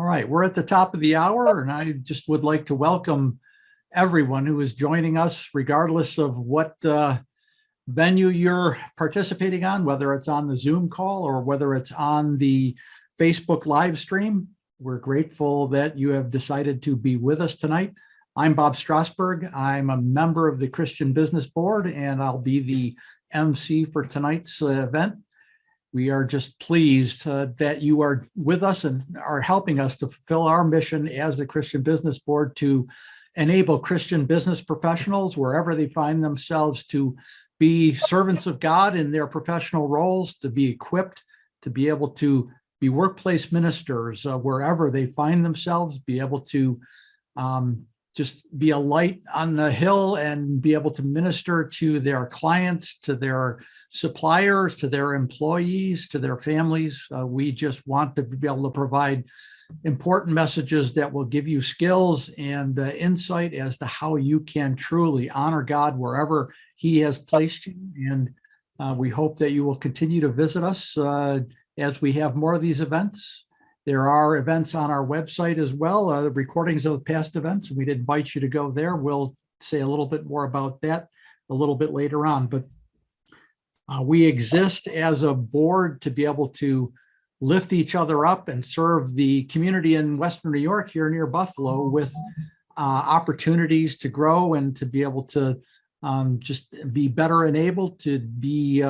right, we're at the top of the hour, and I just would like to welcome everyone who is joining us, regardless of what venue you're participating on, whether it's on the Zoom call or whether it's on the Facebook live stream. We're grateful that you have decided to be with us tonight. I'm Bob Strasberg. I'm a member of the Christian Business Board, and I'll be the MC for tonight's event. We are just pleased that you are with us and are helping us to fulfill our mission as the Christian Business Board to enable Christian business professionals wherever they find themselves to be servants of God in their professional roles, to be equipped to be able to be workplace ministers wherever they find themselves, be able to just be a light on the hill and be able to minister to their clients, to their suppliers, to their employees, to their families. We just want to be able to provide important messages that will give you skills and insight as to how you can truly honor God wherever He has placed you. And we hope that you will continue to visit us as we have more of these events. There are events on our website as well, the recordings of past events. We'd invite you to go there. We'll say a little bit more about that a little bit later on. But we exist as a board to be able to lift each other up and serve the community in Western New York here near Buffalo with opportunities to grow and to be able to just be better enabled to be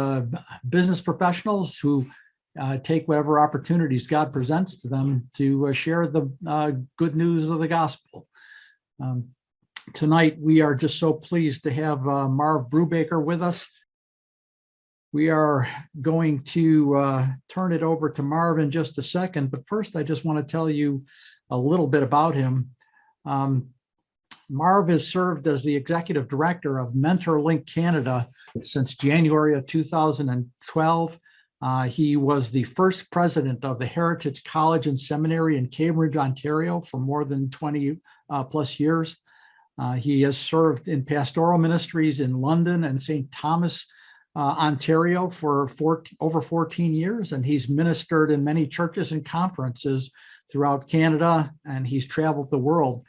business professionals who take whatever opportunities God presents to them to share the good news of the gospel. Tonight, we are just so pleased to have Marv Brubacher with us. We are going to turn it over to Marv in just a second, but first I just want to tell you a little bit about him. Marv has served as the executive director of MentorLink Canada since January of 2012. He was the first president of the Heritage College and Seminary in Cambridge, Ontario for more than 20 plus years. He has served in pastoral ministries in London and St. Thomas, Ontario for over 14 years, and he's ministered in many churches and conferences throughout Canada, and he's traveled the world,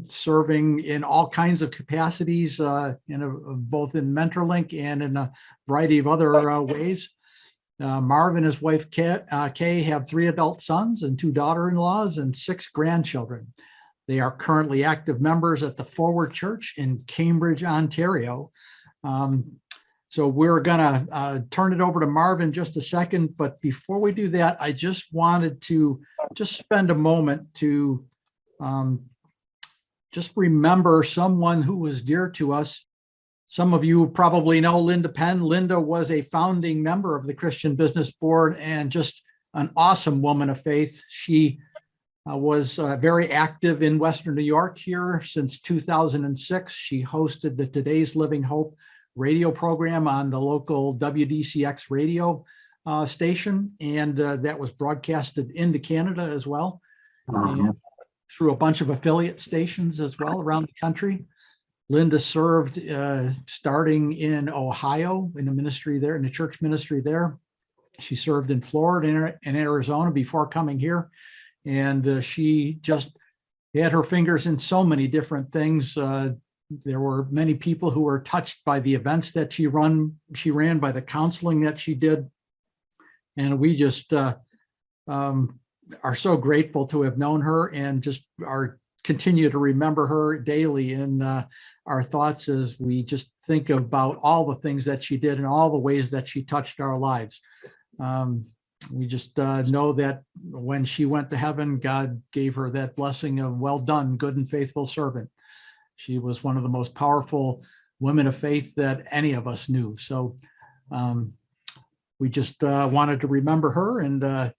serving in all kinds of capacities, both in MentorLink and in a variety of other ways. Marv and his wife Kay have 3 adult sons and 2 daughter-in-laws and 6 grandchildren. They are currently active members at the Forward Church in Cambridge, Ontario. So we're going to turn it over to Marv in just a second. But before we do that, I just wanted to just spend a moment to just remember someone who was dear to us. Some of you probably know Linda Penn. Linda was a founding member of the Christian Business Board and just an awesome woman of faith. She was very active in Western New York here since 2006. She hosted the Today's Living Hope radio program on the local WDCX radio station, and that was broadcasted into Canada as well, and through a bunch of affiliate stations as well around the country. Linda served starting in Ohio in the ministry there, in the church ministry there. She served in Florida and Arizona before coming here, and she just had her fingers in so many different things. There were many people who were touched by the events that she ran, by the counseling that she did. And we just are so grateful to have known her and just continue to remember her daily in our thoughts as we just think about all the things that she did and all the ways that she touched our lives. We just know that when she went to heaven, God gave her that blessing of well done, good and faithful servant. She was one of the most powerful women of faith that any of us knew. So we just wanted to remember her, and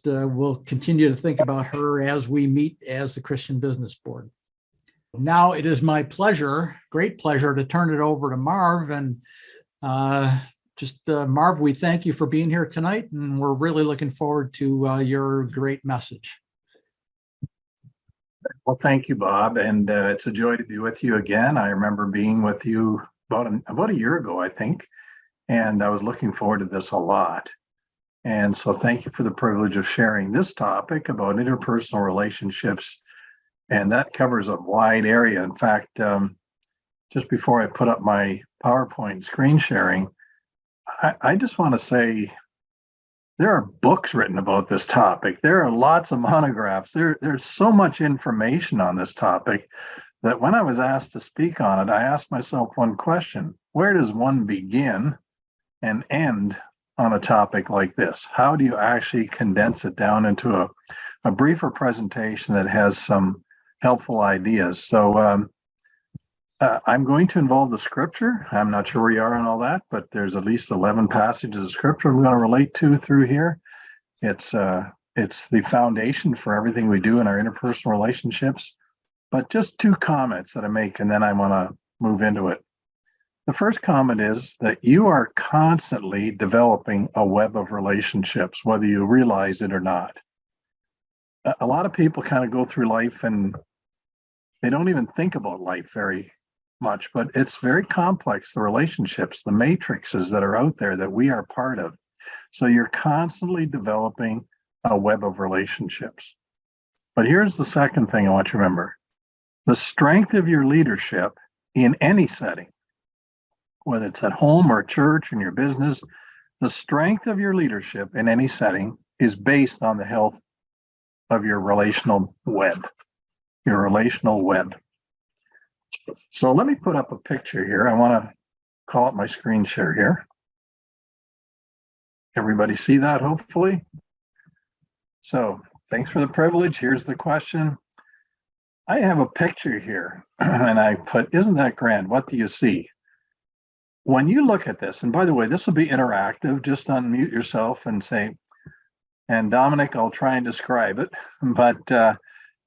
we'll continue to think about her as we meet as the Christian Business Board. Now it is my great pleasure, to turn it over to Marv. And Marv, we thank you for being here tonight, and we're really looking forward to your great message. Well, thank you, Bob, and it's a joy to be with you again. I remember being with you about a year ago, I think, and I was looking forward to this a lot. And so thank you for the privilege of sharing this topic about interpersonal relationships. And that covers a wide area. In fact, just before I put up my PowerPoint screen sharing, I just want to say there are books written about this topic. There are lots of monographs. There's so much information on this topic that when I was asked to speak on it, I asked myself one question: where does one begin and end on a topic like this? How do you actually condense it down into a briefer presentation that has some helpful ideas? So I'm going to involve the scripture. I'm not sure where you are on all that, but there's at least 11 passages of scripture I'm going to relate to through here. It's the foundation for everything we do in our interpersonal relationships. But just two comments that I make, and then I want to move into it. The first comment is that you are constantly developing a web of relationships, whether you realize it or not. A lot of people kind of go through life and they don't even think about life very much, but it's very complex, the relationships, the matrices that are out there that we are part of. So you're constantly developing a web of relationships. But here's the second thing I want you to remember. The strength of your leadership in any setting, whether it's at home or church, in your business, the strength of your leadership in any setting is based on the health of your relational web. Your relational web. So let me put up a picture here. I want to call up my screen share here. Everybody see that, hopefully? So thanks for the privilege. Here's the question. I have a picture here and I put, isn't that grand? What do you see? When you look at this, and by the way, this will be interactive, just unmute yourself and say, and Dominic, I'll try and describe it, but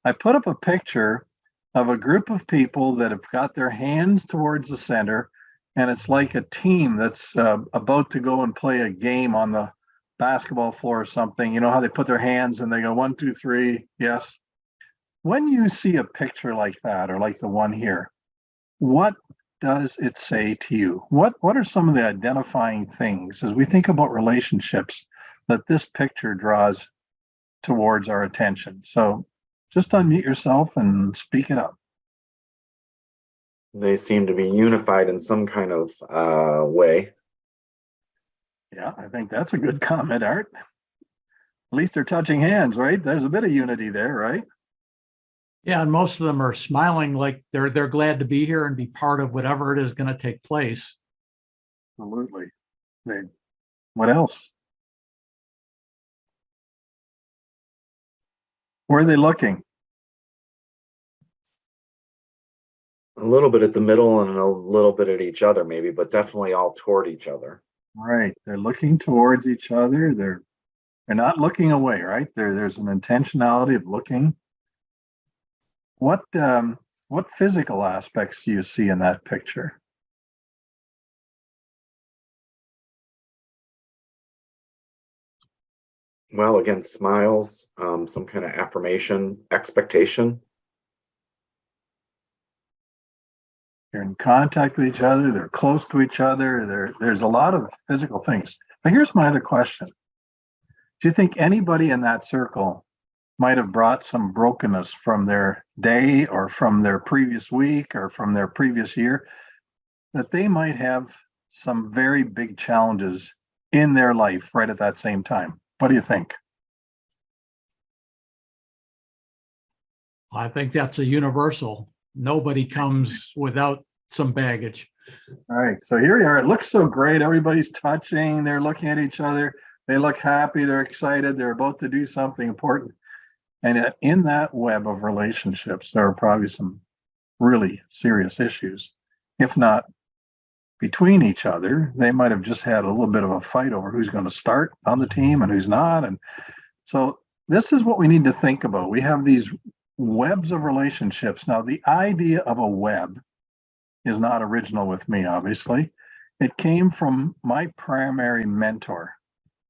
I put up a picture of a group of people that have got their hands towards the center, and it's like a team that's about to go and play a game on the basketball floor or something. You know how they put their hands and they go 1, 2, 3, yes. When you see a picture like that, or like the one here, what does it say to you? What are some of the identifying things as we think about relationships that this picture draws towards our attention? So just unmute yourself and speak it up. They seem to be unified in some kind of way. Yeah, I think that's a good comment, Art. At least they're touching hands, right? There's a bit of unity there, right? Yeah, and most of them are smiling like they're glad to be here and be part of whatever it is going to take place. Absolutely. What else? Where are they looking? A little bit at the middle and a little bit at each other, maybe, but definitely all toward each other. Right. They're looking towards each other. They're not looking away, right? There's an intentionality of looking. What physical aspects do you see in that picture? Well, again, smiles, some kind of affirmation, expectation. They're in contact with each other. They're close to each other. There's a lot of physical things. But here's my other question. Do you think anybody in that circle might have brought some brokenness from their day or from their previous week or from their previous year, that they might have some very big challenges in their life right at that same time? What do you think? I think that's a universal. Nobody comes without some baggage. All right, so here we are. It looks so great. Everybody's touching. They're looking at each other. They look happy. They're excited. They're about to do something important. And in that web of relationships, there are probably some really serious issues. If not between each other, they might have just had a little bit of a fight over who's going to start on the team and who's not. And so this is what we need to think about. We have these webs of relationships. Now, the idea of a web is not original with me, obviously. It came from my primary mentor.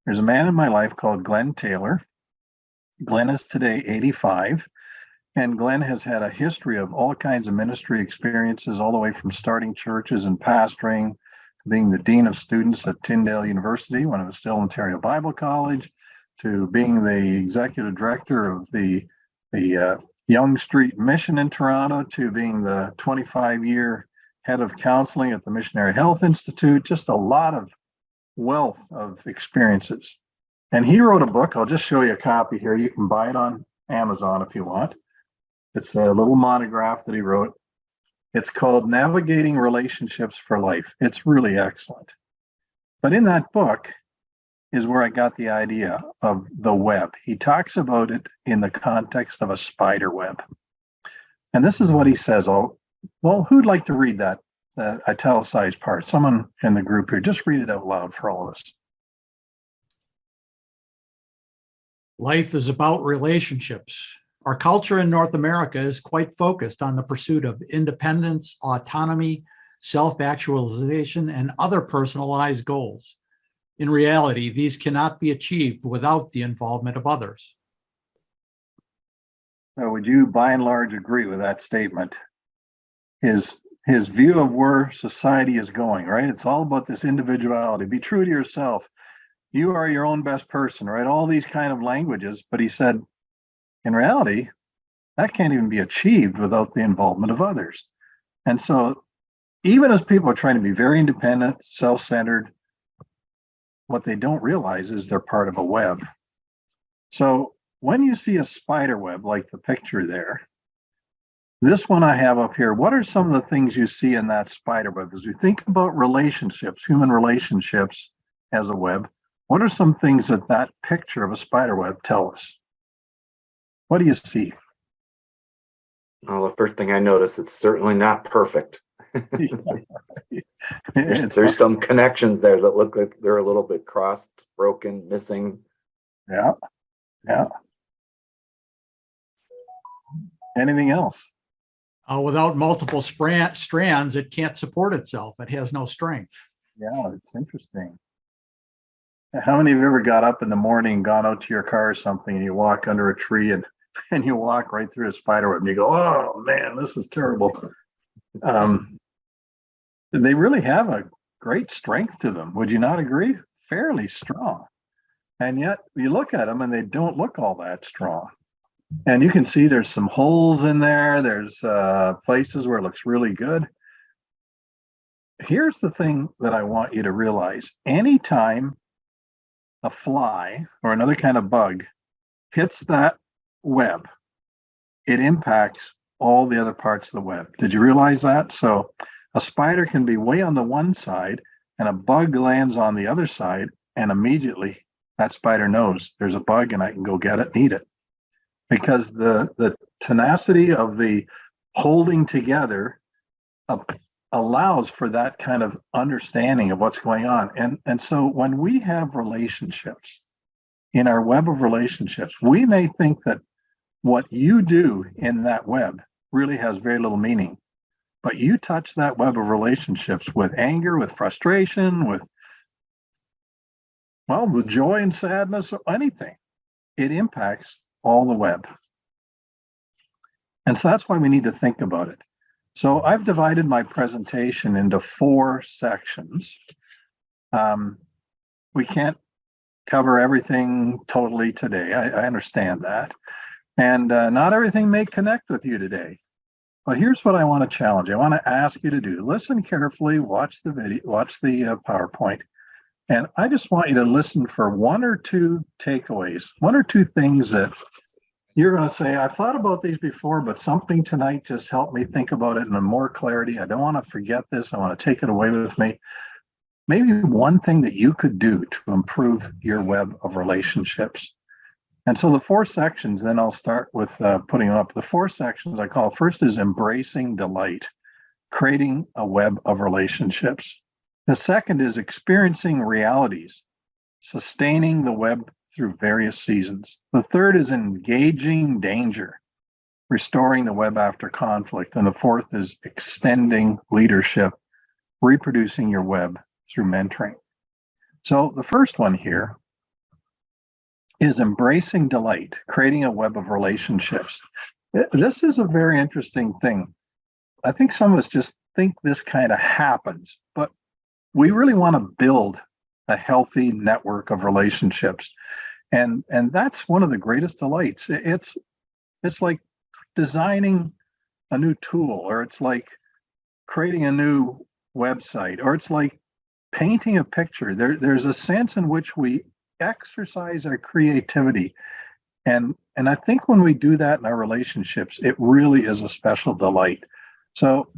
There's a man in my life called Glenn Taylor. Glenn is today 85, and Glenn has had a history of all kinds of ministry experiences, all the way from starting churches and pastoring, being the Dean of Students at Tyndale University when it was still Ontario Bible College, to being the Executive Director of the Yonge Street Mission in Toronto, to being the 25-year head of counseling at the Missionary Health Institute, just a lot of wealth of experiences. And he wrote a book. I'll just show you a copy here. You can buy it on Amazon if you want. It's a little monograph that he wrote. It's called Navigating Relationships for Life. It's really excellent. But in that book is where I got the idea of the web. He talks about it in the context of a spider web. And this is what he says. Oh, well, who'd like to read that italicized part? Someone in the group here, just read it out loud for all of us. Life is about relationships. Our culture in North America is quite focused on the pursuit of independence, autonomy, self-actualization, and other personalized goals. In reality, these cannot be achieved without the involvement of others. So would you, by and large, agree with that statement? His view of where society is going, right? It's all about this individuality. Be true to yourself. You are your own best person, right? All these kind of languages. But he said, in reality, that can't even be achieved without the involvement of others. And so even as people are trying to be very independent, self-centered, what they don't realize is they're part of a web. So when you see a spider web like the picture there, this one I have up here, what are some of the things you see in that spider web? As we think about relationships, human relationships as a web, what are some things that that picture of a spider web tell us? What do you see? Well, the first thing I noticed, it's certainly not perfect. There's some connections there that look like they're a little bit crossed, broken, missing. Yeah. Anything else? Without multiple strands, it can't support itself. It has no strength. Yeah, it's interesting. How many of you ever got up in the morning, gone out to your car or something, and you walk under a tree and you walk right through a spider web and you go, oh man, this is terrible. They really have a great strength to them. Would you not agree? Fairly strong. And yet you look at them and they don't look all that strong. And you can see there's some holes in there. There's places where it looks really good. Here's the thing that I want you to realize. Anytime a fly or another kind of bug hits that web, it impacts all the other parts of the web. Did you realize that? So a spider can be way on the one side and a bug lands on the other side, and immediately that spider knows there's a bug and I can go get it and eat it. Because the tenacity of the holding together allows for that kind of understanding of what's going on. And so when we have relationships, in our web of relationships, we may think that what you do in that web really has very little meaning. But you touch that web of relationships with anger, with frustration, with, well, the joy and sadness, or anything. It impacts all the web. And so that's why we need to think about it. So I've divided my presentation into 4 sections. We can't cover everything totally today. I understand that. And not everything may connect with you today. But here's what I want to challenge you. I want to ask you to do. Listen carefully, watch the video, watch the PowerPoint. And I just want you to listen for 1 or 2 takeaways, 1 or 2 things that you're going to say, I've thought about these before, but something tonight just helped me think about it in more clarity. I don't want to forget this. I want to take it away with me. Maybe one thing that you could do to improve your web of relationships. And so the 4 sections, then I'll start with putting them up. The 4 sections I call, first is embracing delight, creating a web of relationships. The second is experiencing realities, sustaining the web through various seasons. The third is engaging danger, restoring the web after conflict. And the fourth is extending leadership, reproducing your web through mentoring. So the first one here is embracing delight, creating a web of relationships. This is a very interesting thing. I think some of us just think this kind of happens, but we really want to build a healthy network of relationships. And that's one of the greatest delights. It's like designing a new tool, or it's like creating a new website, or it's like painting a picture. There's a sense in which we exercise our creativity. And I think when we do that in our relationships, it really is a special delight. So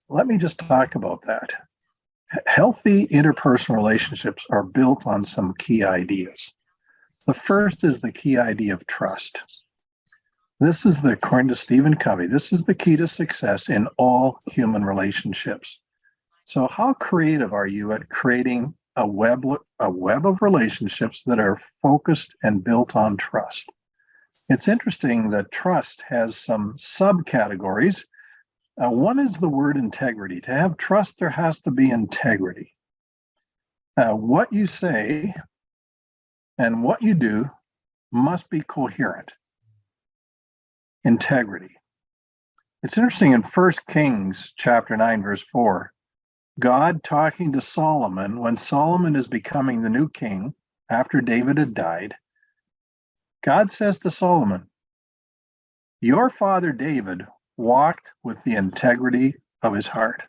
let me just talk about that. Healthy interpersonal relationships are built on some key ideas. The first is the key idea of trust. This is according to Stephen Covey, this is the key to success in all human relationships. So how creative are you at creating a web of relationships that are focused and built on trust? It's interesting that trust has some subcategories. One is the word integrity. To have trust, there has to be integrity. What you say and what you do must be coherent. Integrity. It's interesting in 1 Kings chapter 9, verse 4, God talking to Solomon when Solomon is becoming the new king after David had died. God says to Solomon, your father David walked with the integrity of his heart.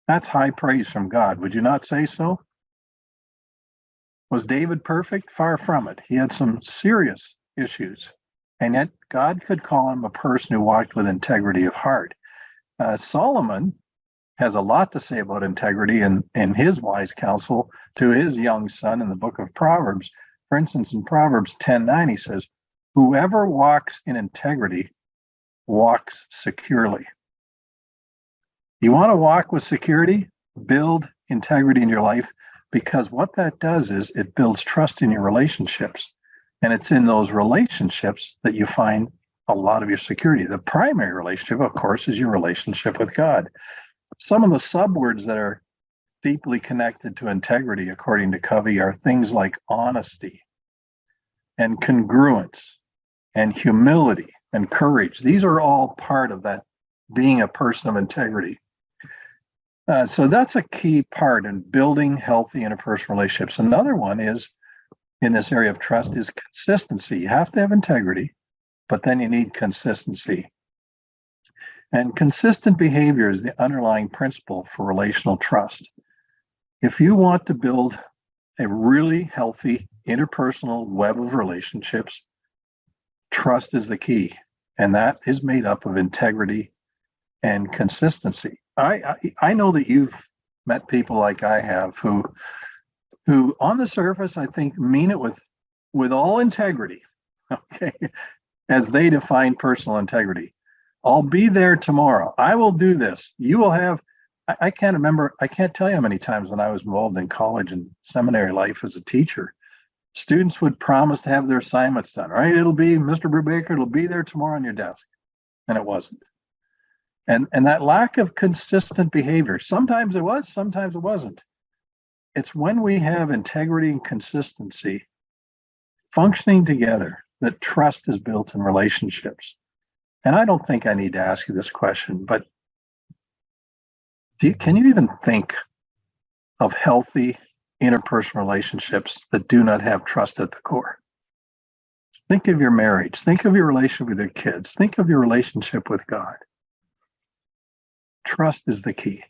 That's high praise from God. Would you not say so? Was David perfect? Far from it. He had some serious issues. And yet God could call him a person who walked with integrity of heart. Solomon has a lot to say about integrity in his wise counsel to his young son in the book of Proverbs. For instance, in Proverbs 10:9, he says, whoever walks in integrity walks securely. You want to walk with security? Build integrity in your life, because what that does is it builds trust in your relationships. And it's in those relationships that you find a lot of your security. The primary relationship, of course, is your relationship with God. Some of the subwords that are deeply connected to integrity, according to Covey, are things like honesty and congruence and humility and courage. These are all part of that being a person of integrity. So that's a key part in building healthy interpersonal relationships. Another one is, in this area of trust, is consistency. You have to have integrity, but then you need consistency. And consistent behavior is the underlying principle for relational trust. If you want to build a really healthy interpersonal web of relationships, trust is the key. And that is made up of integrity and consistency. I know that you've met people like I have who on the surface, I think, mean it with all integrity, okay, as they define personal integrity. I'll be there tomorrow. I will do this. You will have, I can't remember, I can't tell you how many times when I was involved in college and seminary life as a teacher, students would promise to have their assignments done, right? It'll be, Mr. Brubacher, it'll be there tomorrow on your desk. And it wasn't. And that lack of consistent behavior, sometimes it was, sometimes it wasn't. It's when we have integrity and consistency functioning together that trust is built in relationships. And I don't think I need to ask you this question, but can you even think of healthy interpersonal relationships that do not have trust at the core? Think of your marriage. Think of your relationship with your kids. Think of your relationship with God. Trust is the key.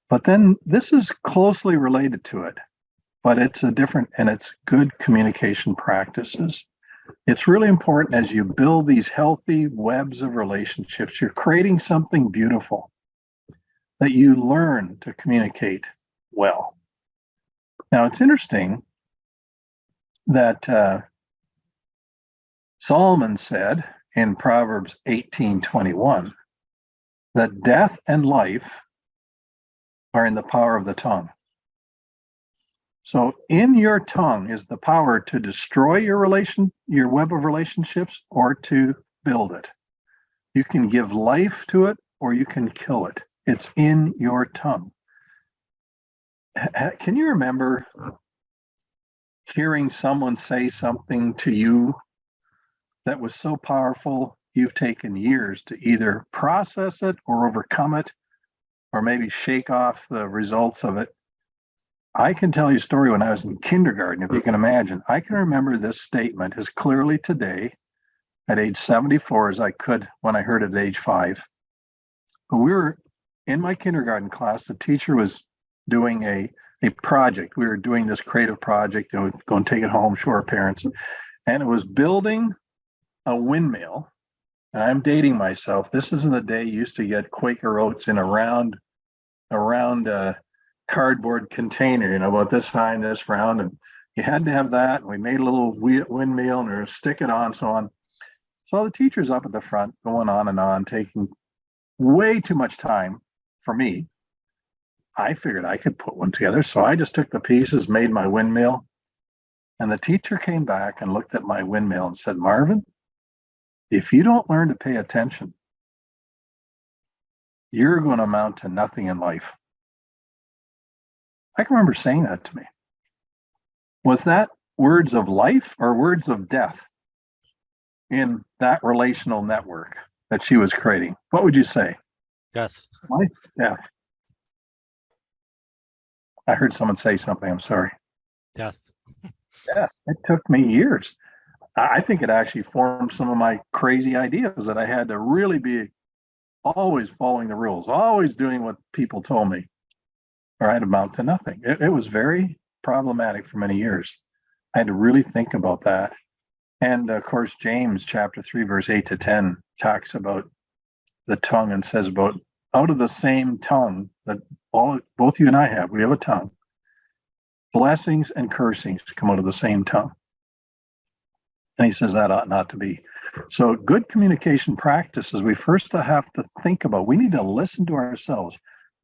But then this is closely related to it, but it's a different, and it's good communication practices. It's really important as you build these healthy webs of relationships, you're creating something beautiful, that you learn to communicate well. Now, it's interesting that Solomon said in Proverbs 18:21 that death and life are in the power of the tongue. So in your tongue is the power to destroy your web of relationships, or to build it. You can give life to it, or you can kill it. It's in your tongue. Can you remember hearing someone say something to you that was so powerful, you've taken years to either process it or overcome it? or maybe shake off the results of it. I can tell you a story when I was in kindergarten, if you can imagine. I can remember this statement as clearly today at age 74 as I could when I heard it at age 5. But we were in my kindergarten class, the teacher was doing a project. We were doing this creative project and we'd go and take it home, show our parents. And it was building a windmill. And I'm dating myself. This is in the day you used to get Quaker oats in a round cardboard container, about this high and this round. And you had to have that. And we made a little windmill and we would stick it on, so on. So the teacher's up at the front going on and on, taking way too much time for me. I figured I could put one together. So I just took the pieces, made my windmill. And the teacher came back and looked at my windmill and said, Marvin, if you don't learn to pay attention, you're going to amount to nothing in life. I can remember saying that to me. Was that words of life or words of death in that relational network that she was creating? What would you say? Death. Life? Death. I heard someone say something. I'm sorry. Death. Yeah, it took me years. I think it actually formed some of my crazy ideas that I had to really be always following the rules, always doing what people told me, or I'd amount to nothing. It was very problematic for many years. I had to really think about that. And of course, James chapter 3, verse 8 to 10 talks about the tongue and says about out of the same tongue that both you and I have, we have a tongue. Blessings and cursings come out of the same tongue. And he says that ought not to be. So good communication practices, we first have to think about, we need to listen to ourselves.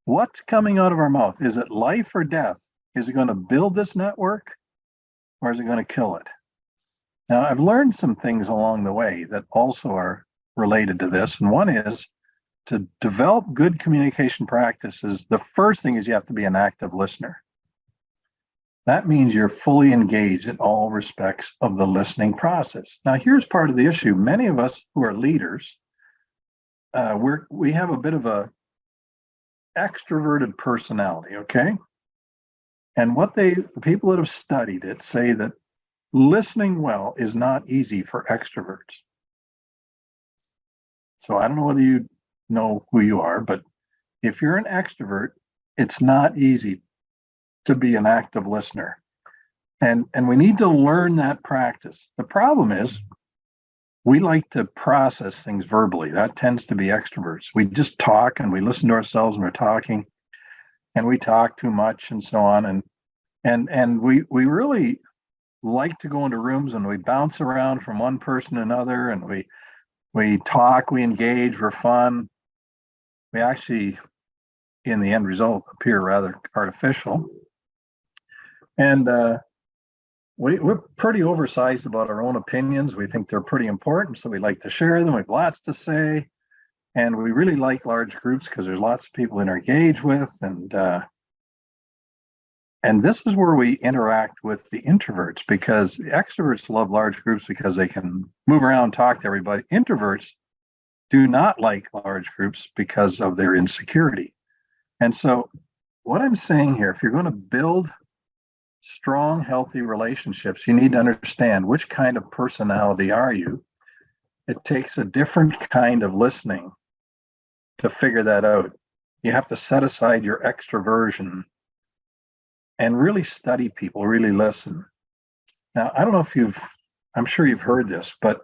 What's coming out of our mouth? Is it life or death? Is it going to build this network or is it going to kill it? Now, I've learned some things along the way that also are related to this. And one is to develop good communication practices. The first thing is you have to be an active listener. That means you're fully engaged in all respects of the listening process. Now, here's part of the issue. Many of us who are leaders, we have a bit of a extroverted personality, okay? And the people that have studied it say that listening well is not easy for extroverts. So I don't know whether you know who you are, but if you're an extrovert, it's not easy to be an active listener. And we need to learn that practice. The problem is we like to process things verbally. That tends to be extroverts. We just talk and we listen to ourselves when we're talking, and we talk too much and so on. And we really like to go into rooms and we bounce around from one person to another, and we talk, we engage, we're fun. We actually, in the end result, appear rather artificial. And we're pretty oversized about our own opinions. We think they're pretty important, so we like to share them. We have lots to say. And we really like large groups because there's lots of people to engage with. And this is where we interact with the introverts, because the extroverts love large groups because they can move around, talk to everybody. Introverts do not like large groups because of their insecurity. And so what I'm saying here, if you're going to build strong, healthy relationships, you need to understand which kind of personality are you. It takes a different kind of listening to figure that out. You have to set aside your extroversion and really study people, really listen. Now, I don't know if I'm sure you've heard this, but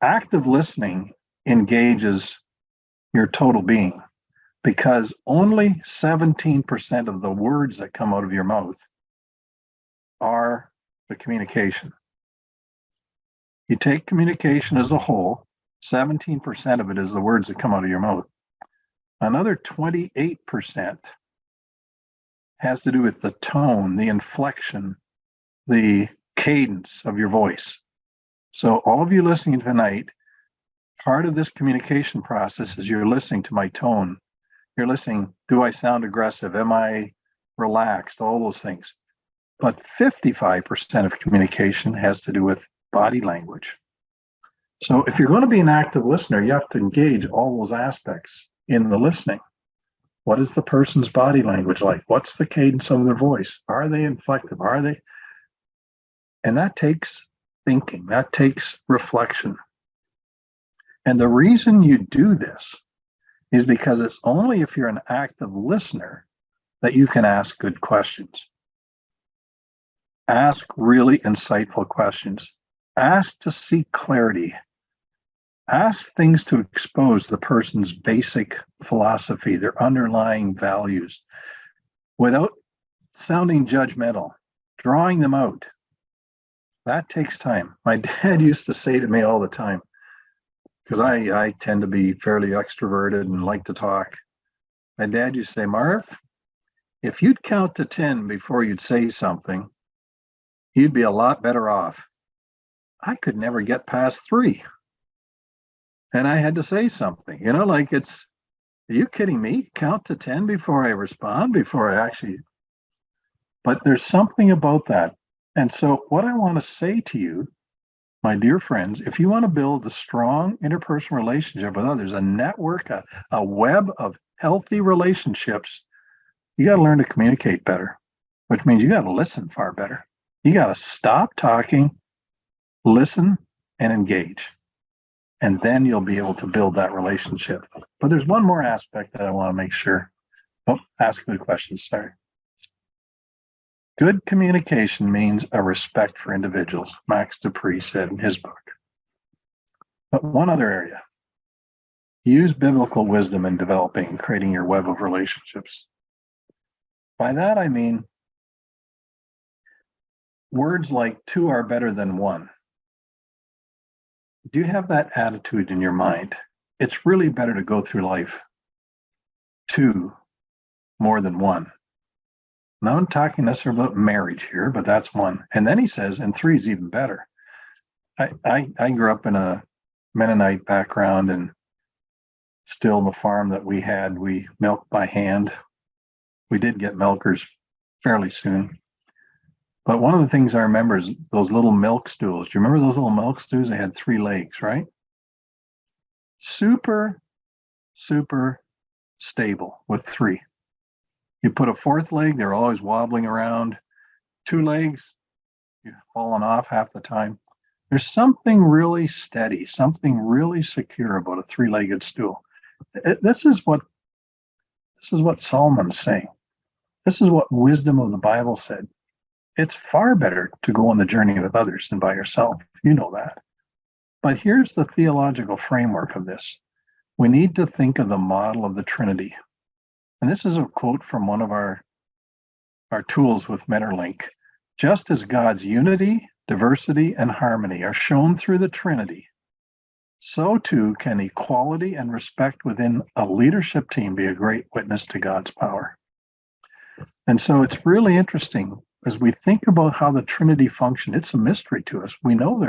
active listening engages your total being, because only 17% of the words that come out of your mouth are the communication. You take communication as a whole, 17% of it is the words that come out of your mouth. Another 28% has to do with the tone, the inflection, the cadence of your voice. So all of you listening tonight, part of this communication process is you're listening to my tone. You're listening, do I sound aggressive? Am I relaxed? All those things. But 55% of communication has to do with body language. So if you're going to be an active listener, you have to engage all those aspects in the listening. What is the person's body language like? What's the cadence of their voice? Are they inflective? Are they? And that takes thinking, that takes reflection. And the reason you do this is because it's only if you're an active listener that you can ask good questions. Ask really insightful questions. Ask to seek clarity. Ask things to expose the person's basic philosophy, their underlying values, without sounding judgmental, drawing them out. That takes time. My dad used to say to me all the time, because I tend to be fairly extroverted and like to talk. My dad used to say, Marv, if you'd count to 10 before you'd say something, you'd be a lot better off. I could never get past 3. And I had to say something, like are you kidding me? Count to 10 before I respond, before I actually, but there's something about that. And so what I want to say to you, my dear friends, if you want to build a strong interpersonal relationship with others, a network, a web of healthy relationships, you got to learn to communicate better, which means you got to listen far better. You got to stop talking, listen, and engage. And then you'll be able to build that relationship. But there's one more aspect that I want to make sure. Oh, ask good questions, sorry. Good communication means a respect for individuals, Max Dupree said in his book. But one other area, use biblical wisdom in developing and creating your web of relationships. By that, I mean words like 2 are better than 1. Do you have that attitude in your mind? It's really better to go through life 2 more than 1. Now I'm talking necessarily about marriage here, but that's 1. And then he says, and 3 is even better. I grew up in a Mennonite background, and still the farm that we had, we milked by hand. We did get milkers fairly soon. But one of the things I remember is those little milk stools. Do you remember those little milk stools? They had 3 legs, right? Super, super stable with 3. You put a 4th leg, they're always wobbling around. 2 legs, you're falling off half the time. There's something really steady, something really secure about a 3-legged stool. This is what Solomon's saying. This is what wisdom of the Bible said. It's far better to go on the journey with others than by yourself. You know that. But here's the theological framework of this. We need to think of the model of the Trinity. And this is a quote from one of our tools with MentorLink. Just as God's unity, diversity, and harmony are shown through the Trinity, so too can equality and respect within a leadership team be a great witness to God's power. And so it's really interesting as we think about how the Trinity functioned. It's a mystery to us. We know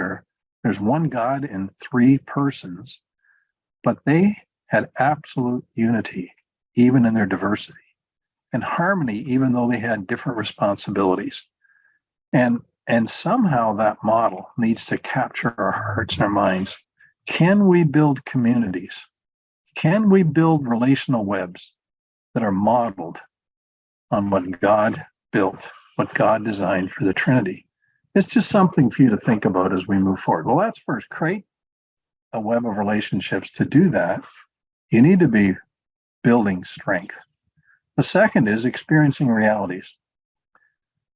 there's one God in 3 persons, but they had absolute unity, even in their diversity, and harmony, even though they had different responsibilities. And somehow that model needs to capture our hearts and our minds. Can we build communities? Can we build relational webs that are modeled on what God built, what God designed for the Trinity? It's just something for you to think about as we move forward. Well, that's first, create a web of relationships. To do that, you need to be building strength. The second is experiencing realities.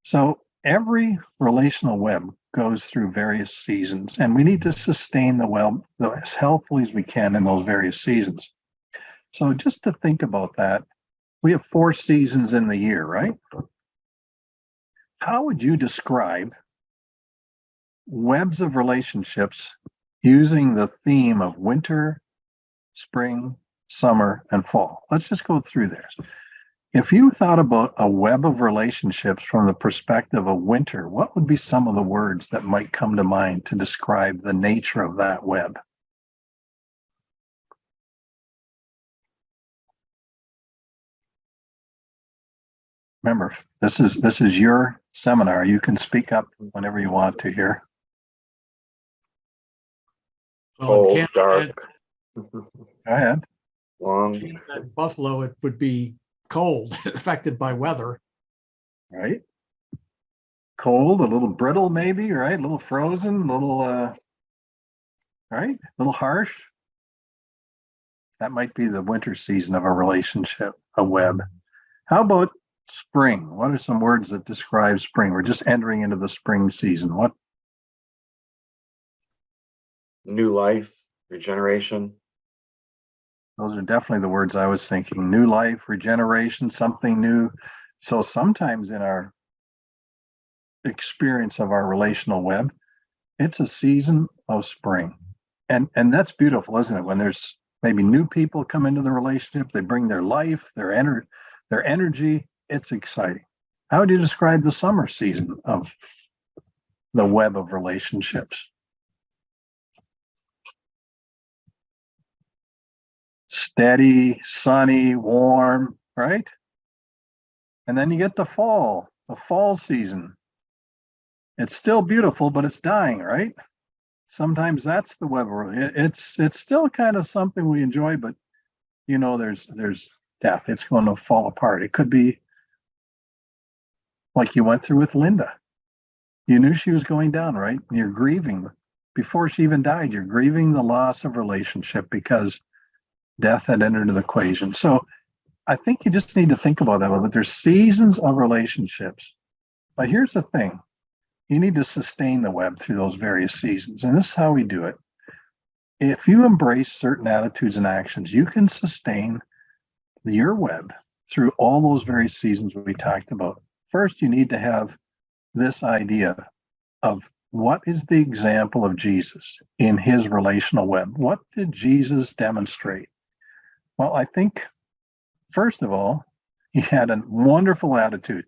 So every relational web goes through various seasons, and we need to sustain the web as healthily as we can in those various seasons. So just to think about that, we have 4 seasons in the year, right? How would you describe webs of relationships using the theme of winter, spring, summer, and fall? Let's just go through this. If you thought about a web of relationships from the perspective of winter, what would be some of the words that might come to mind to describe the nature of that web? Remember, this is your seminar. You can speak up whenever you want to here. Well, in Cold, dark, Go ahead. long. Buffalo, it would be cold, affected by weather. Right? Cold, a little brittle, maybe, right? A little frozen, a little, right? A little harsh. That might be the winter season of a relationship, a web. How about spring? What are some words that describe spring? We're just entering into the spring season. What? New life, regeneration. Those are definitely the words I was thinking. New life, regeneration, something new. So sometimes in our experience of our relational web, it's a season of spring. And that's beautiful, isn't it? When there's maybe new people come into the relationship, they bring their life, their energy. It's exciting. How would you describe the summer season of the web of relationships? Steady, sunny, warm, right? And then you get the fall season. It's still beautiful, but it's dying, right? Sometimes that's the web. It's still kind of something we enjoy, but there's death. It's going to fall apart. It could be like you went through with Linda. You knew she was going down, right? You're grieving before she even died. You're grieving the loss of relationship because death had entered the equation. So I think you just need to think about that there's seasons of relationships. But here's the thing. You need to sustain the web through those various seasons. And this is how we do it. If you embrace certain attitudes and actions, you can sustain your web through all those various seasons we talked about. First, you need to have this idea of what is the example of Jesus in his relational web? What did Jesus demonstrate? Well, I think, first of all, he had a wonderful attitude.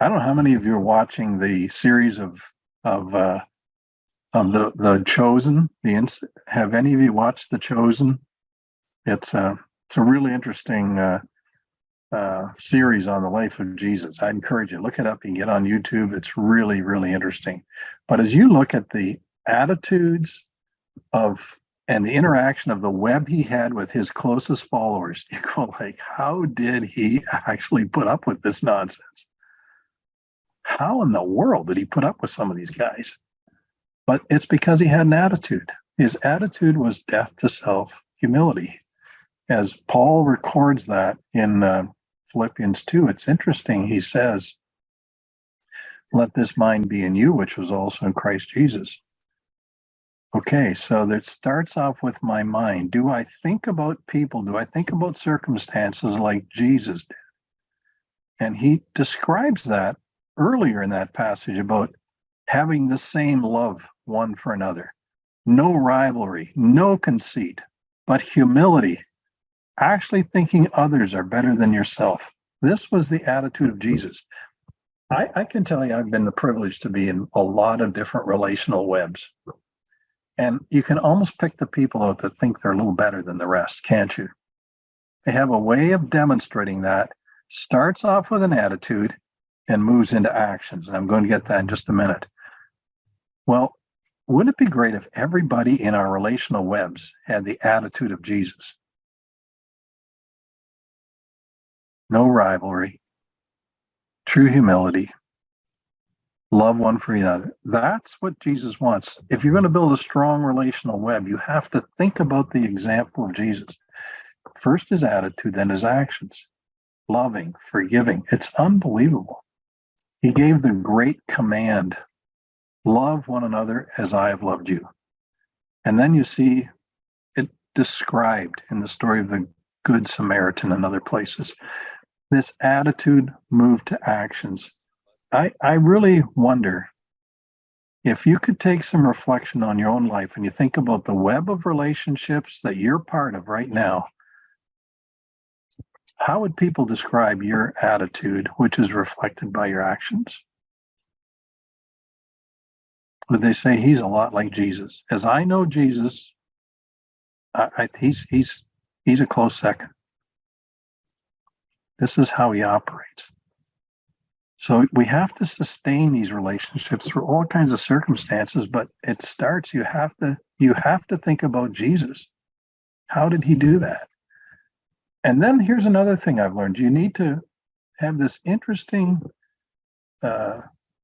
I don't know how many of you are watching the series of the Chosen. Have any of you watched The Chosen? It's a really interesting series on the life of Jesus. I encourage you, look it up. You can get on YouTube. It's really, really interesting. But as you look at the attitudes and the interaction of the web he had with his closest followers, you go like, how did he actually put up with this nonsense? How in the world did he put up with some of these guys? But it's because he had an attitude. His attitude was death to self, humility. As Paul records that in Philippians 2, it's interesting. He says, let this mind be in you, which was also in Christ Jesus. Okay, so that starts off with my mind. Do I think about people? Do I think about circumstances like Jesus did? And he describes that earlier in that passage about having the same love one for another. No rivalry, no conceit, but humility. Actually thinking others are better than yourself. This was the attitude of Jesus. I can tell you I've been the privilege to be in a lot of different relational webs. And you can almost pick the people out that think they're a little better than the rest, can't you? They have a way of demonstrating that, starts off with an attitude and moves into actions. And I'm going to get that in just a minute. Well, wouldn't it be great if everybody in our relational webs had the attitude of Jesus? No rivalry, true humility, love one for another. That's what Jesus wants. If you're going to build a strong relational web, you have to think about the example of Jesus. First his attitude, then his actions. Loving, forgiving. It's unbelievable. He gave the great command, love one another as I have loved you. And then you see it described in the story of the Good Samaritan and other places. This attitude moved to actions. I really wonder if you could take some reflection on your own life and you think about the web of relationships that you're part of right now. How would people describe your attitude, which is reflected by your actions? Would they say he's a lot like Jesus? As I know Jesus, he's a close second. This is how he operates. So we have to sustain these relationships through all kinds of circumstances, but it starts, you have to think about Jesus. How did he do that? And then here's another thing I've learned. You need to have this interesting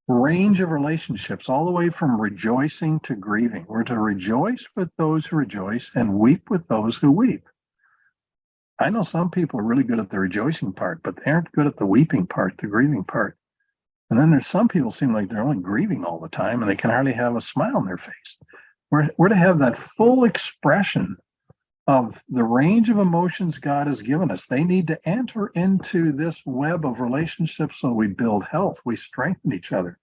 range of relationships, all the way from rejoicing to grieving. We're to rejoice with those who rejoice and weep with those who weep. I know some people are really good at the rejoicing part, but they aren't good at the weeping part, the grieving part. And then there's some people seem like they're only grieving all the time and they can hardly have a smile on their face. We're to have that full expression of the range of emotions God has given us. They need to enter into this web of relationships so we build health, we strengthen each other.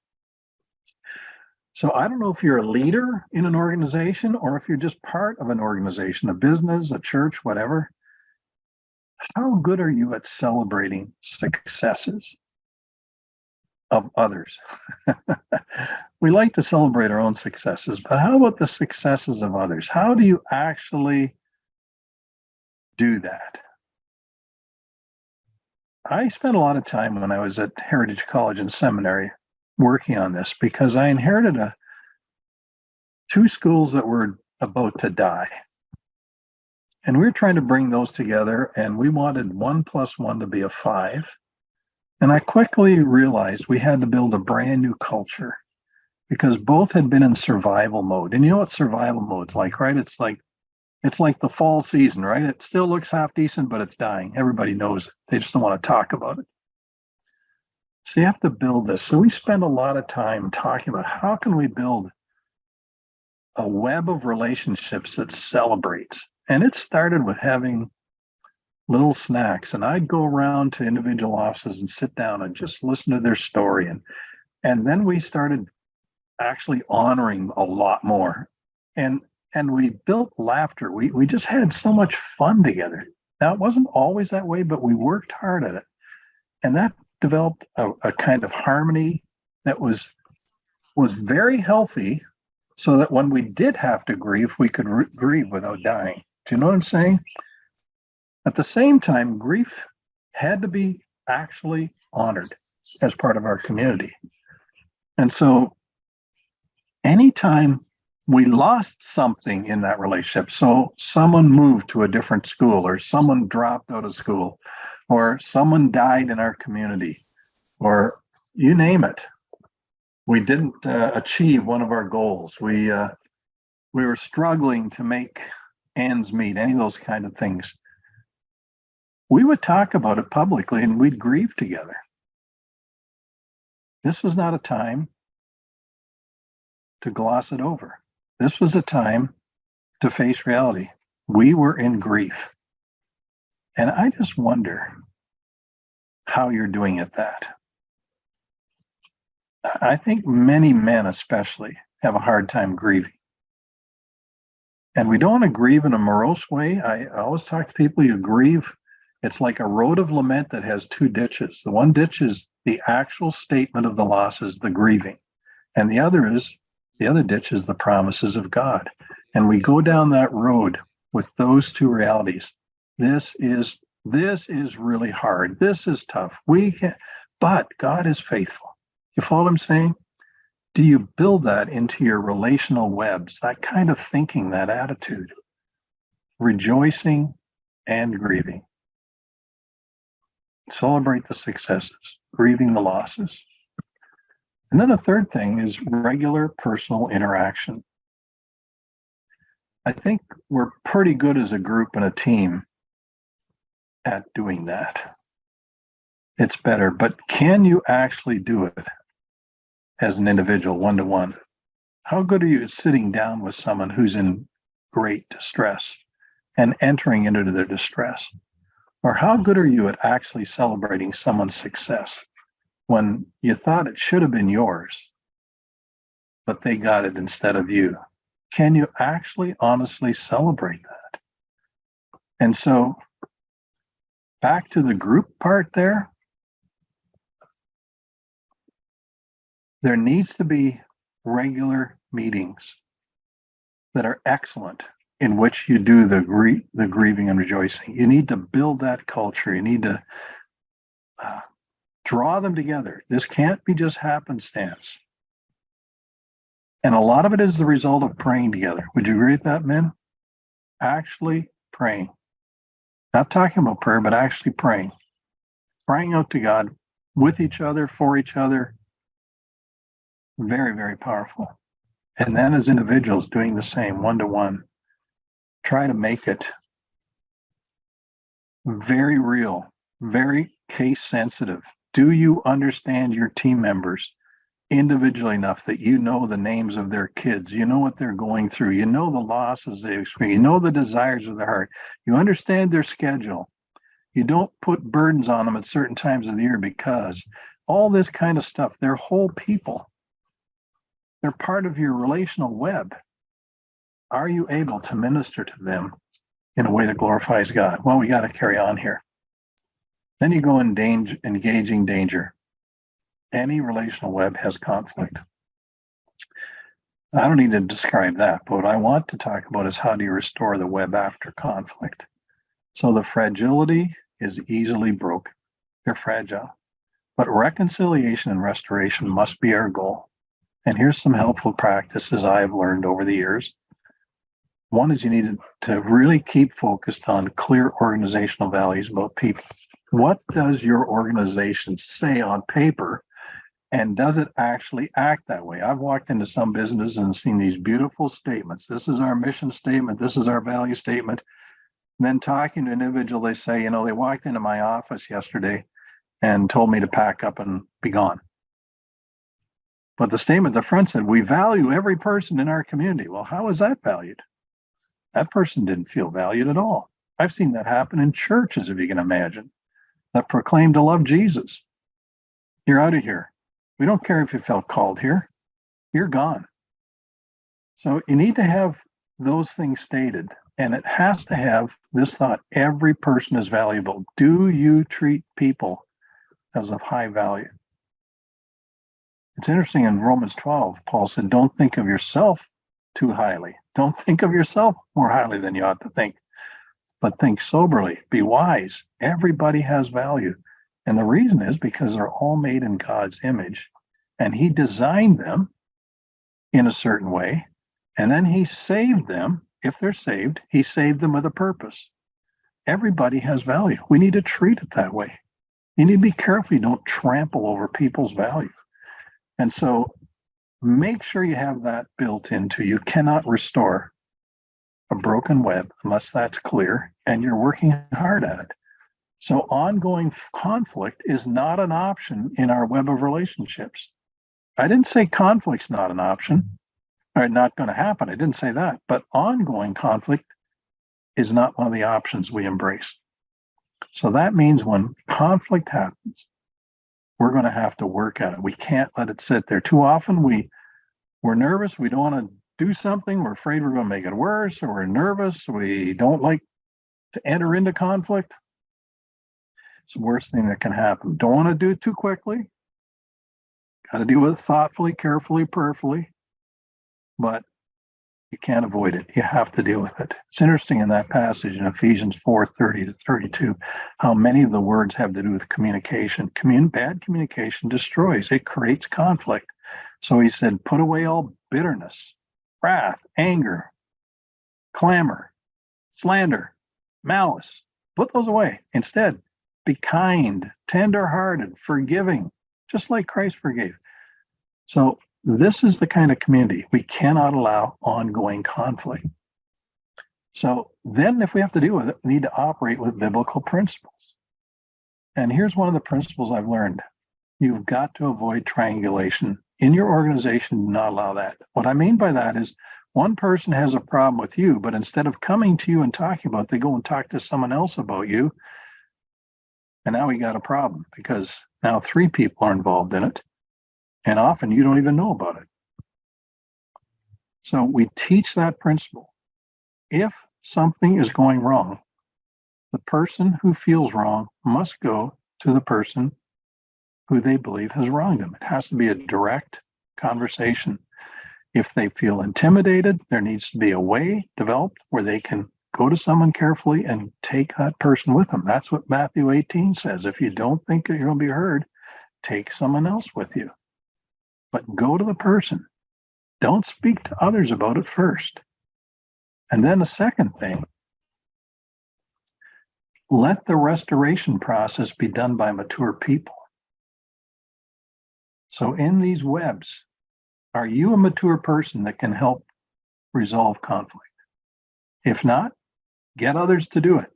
So I don't know if you're a leader in an organization or if you're just part of an organization, a business, a church, whatever. How good are you at celebrating successes of others? We like to celebrate our own successes, but how about the successes of others? How do you actually do that? I spent a lot of time when I was at Heritage College and Seminary working on this, because I inherited two schools that were about to die. And we were trying to bring those together, and we wanted 1 + 1 to be a 5. And I quickly realized we had to build a brand new culture, because both had been in survival mode. And you know what survival mode's like, right? It's like the fall season, right? It still looks half decent, but it's dying. Everybody knows it. They just don't want to talk about it. So you have to build this. So we spend a lot of time talking about how can we build a web of relationships that celebrates. And it started with having little snacks. And I'd go around to individual offices and sit down and just listen to their story. And then we started actually honoring a lot more. And we built laughter. We just had so much fun together. Now, it wasn't always that way, but we worked hard at it. And that developed a kind of harmony that was very healthy, so that when we did have to grieve, we could grieve without dying. Do you know what I'm saying? At the same time, grief had to be actually honored as part of our community. And so anytime we lost something in that relationship, so someone moved to a different school, or someone dropped out of school, or someone died in our community, or you name it, we didn't achieve one of our goals. We were struggling to make ends meet, any of those kind of things. We would talk about it publicly and we'd grieve together. This was not a time to gloss it over. This was a time to face reality. We were in grief. And I just wonder how you're doing at that. I think many men especially have a hard time grieving. And we don't want to grieve in a morose way. I always talk to people, you grieve, it's like a road of lament that has 2 ditches. The one ditch is the actual statement of the losses, the grieving. And the other ditch is the promises of God. And we go down that road with those 2 realities. This is really hard. This is tough. But God is faithful. You follow what I'm saying? Do you build that into your relational webs, that kind of thinking, that attitude, rejoicing and grieving? Celebrate the successes, grieving the losses. And then a third thing is regular personal interaction. I think we're pretty good as a group and a team at doing that. It's better, but can you actually do it as an individual, one-to-one? How good are you at sitting down with someone who's in great distress and entering into their distress? Or how good are you at actually celebrating someone's success when you thought it should have been yours, but they got it instead of you? Can you actually honestly celebrate that? And so back to the group part there needs to be regular meetings that are excellent, in which you do the grieving and rejoicing. You need to build that culture. You need to draw them together. This can't be just happenstance. And a lot of it is the result of praying together. Would you agree with that, men? Actually praying. Not talking about prayer, but actually praying. Crying out to God with each other, for each other. Very, very powerful. And then as individuals doing the same one-to-one, try to make it very real, very case sensitive. Do you understand your team members individually enough that you know the names of their kids? You know what they're going through. You know the losses they experience. You know the desires of their heart. You understand their schedule. You don't put burdens on them at certain times of the year because all this kind of stuff, they're whole people. They're part of your relational web. Are you able to minister to them in a way that glorifies God? Well, we got to carry on here. Then you go in engaging danger. Any relational web has conflict. I don't need to describe that, but what I want to talk about is how do you restore the web after conflict? So the fragility is easily broken. They're fragile. But reconciliation and restoration must be our goal. And here's some helpful practices I've learned over the years. One is you need to really keep focused on clear organizational values about people. What does your organization say on paper? And does it actually act that way? I've walked into some businesses and seen these beautiful statements. This is our mission statement. This is our value statement. And then talking to an individual, they say, you know, they walked into my office yesterday and told me to pack up and be gone. But the statement at the front said, we value every person in our community. Well, how is that valued? That person didn't feel valued at all. I've seen that happen in churches, if you can imagine, that proclaim to love Jesus. You're out of here. We don't care if you felt called here. You're gone. So you need to have those things stated. And it has to have this thought, every person is valuable. Do you treat people as of high value? It's interesting in Romans 12, Paul said, don't think of yourself too highly. Don't think of yourself more highly than you ought to think, but think soberly, be wise. Everybody has value. And the reason is because they're all made in God's image, and he designed them in a certain way, and then he saved them. If they're saved, he saved them with a purpose. Everybody has value. We need to treat it that way. You need to be careful you don't trample over people's value. And so make sure you have that built into. You cannot restore a broken web unless that's clear and you're working hard at it. So ongoing conflict is not an option in our web of relationships. I didn't say conflict's not an option or not going to happen. I didn't say that. But ongoing conflict is not one of the options we embrace. So that means when conflict happens, we're going to have to work at it. We can't let it sit there. Too often we're nervous. We don't want to do something. We're afraid we're going to make it worse, or we're nervous. We don't like to enter into conflict. It's the worst thing that can happen. Don't want to do it too quickly. Got to deal with it thoughtfully, carefully, prayerfully. But you can't avoid it. You have to deal with it. It's interesting in that passage in Ephesians 4:30-32, how many of the words have to do with communication. Bad communication destroys. It creates conflict. So he said, put away all bitterness, wrath, anger, clamor, slander, malice. Put those away. Instead, be kind, tender-hearted, forgiving, just like Christ forgave. So this is the kind of community we cannot allow ongoing conflict. So then if we have to deal with it, we need to operate with biblical principles. And here's one of the principles I've learned. You've got to avoid triangulation. In your organization, do not allow that. What I mean by that is one person has a problem with you, but instead of coming to you and talking about it, they go and talk to someone else about you. And now we got a problem because now 3 people are involved in it. And often you don't even know about it. So we teach that principle. If something is going wrong, the person who feels wrong must go to the person who they believe has wronged them. It has to be a direct conversation. If they feel intimidated, there needs to be a way developed where they can go to someone carefully and take that person with them. That's what Matthew 18 says. If you don't think you're going to be heard, take someone else with you. But go to the person. Don't speak to others about it first. And then the second thing, let the restoration process be done by mature people. So in these webs, are you a mature person that can help resolve conflict? If not, get others to do it,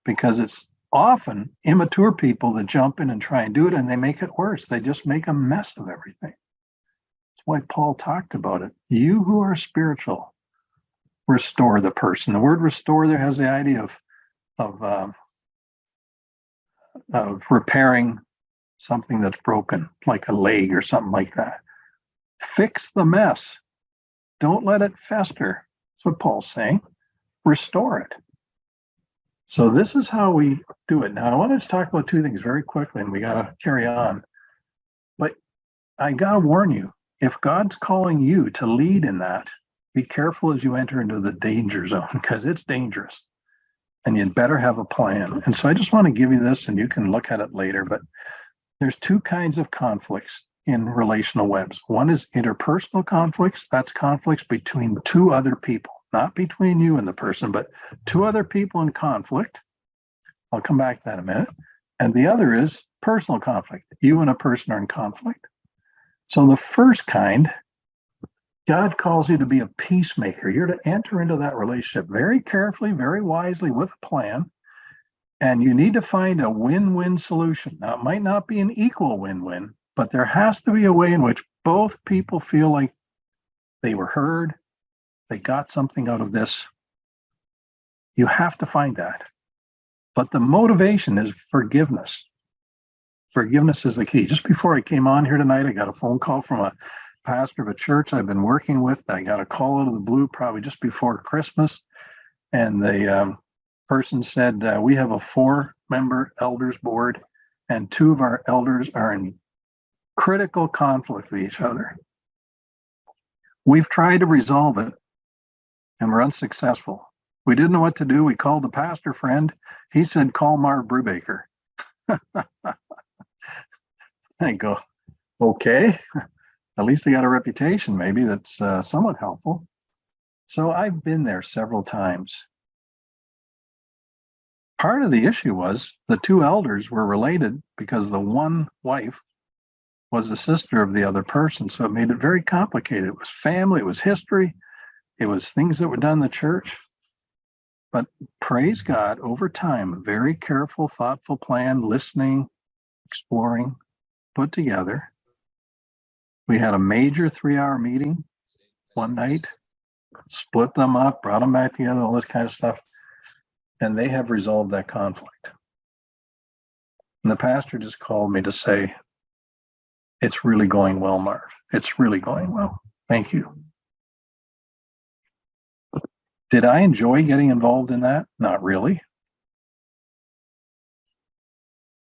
because it's often immature people that jump in and try and do it, and they make it worse. They just make a mess of everything. That's why Paul talked about it. You who are spiritual, restore the person. The word restore there has the idea of repairing something that's broken, like a leg or something like that. Fix the mess. Don't let it fester. That's what Paul's saying. Restore it. So this is how we do it. Now, I want to talk about two things very quickly, and we got to carry on. But I got to warn you, if God's calling you to lead in that, be careful as you enter into the danger zone, because it's dangerous. And you'd better have a plan. And so I just want to give you this, and you can look at it later, but there's two kinds of conflicts in relational webs. One is interpersonal conflicts. That's conflicts between two other people, not between you and the person, but two other people in conflict. I'll come back to that in a minute. And the other is personal conflict. You and a person are in conflict. So the first kind, God calls you to be a peacemaker. You're to enter into that relationship very carefully, very wisely, with a plan. And you need to find a win-win solution. Now, it might not be an equal win-win, but there has to be a way in which both people feel like they were heard, they got something out of this. You have to find that. But the motivation is forgiveness. Forgiveness is the key. Just before I came on here tonight, I got a phone call from a pastor of a church I've been working with. I got a call out of the blue probably just before Christmas. And the person said, we have a 4-member elders board, and 2 of our elders are in critical conflict with each other. We've tried to resolve it, and we're unsuccessful. We didn't know what to do. We called the pastor friend. He said, call Marvin Brubacher. I go, okay. At least they got a reputation, maybe, that's somewhat helpful. So I've been there several times. Part of the issue was the 2 elders were related because the one wife was the sister of the other person. So it made it very complicated. It was family, it was history, it was things that were done in the church. But praise God, over time, a very careful, thoughtful plan, listening, exploring, put together. We had a major 3-hour meeting one night, split them up, brought them back together, all this kind of stuff. And they have resolved that conflict. And the pastor just called me to say, it's really going well, Marv. It's really going well. Thank you. Did I enjoy getting involved in that? Not really.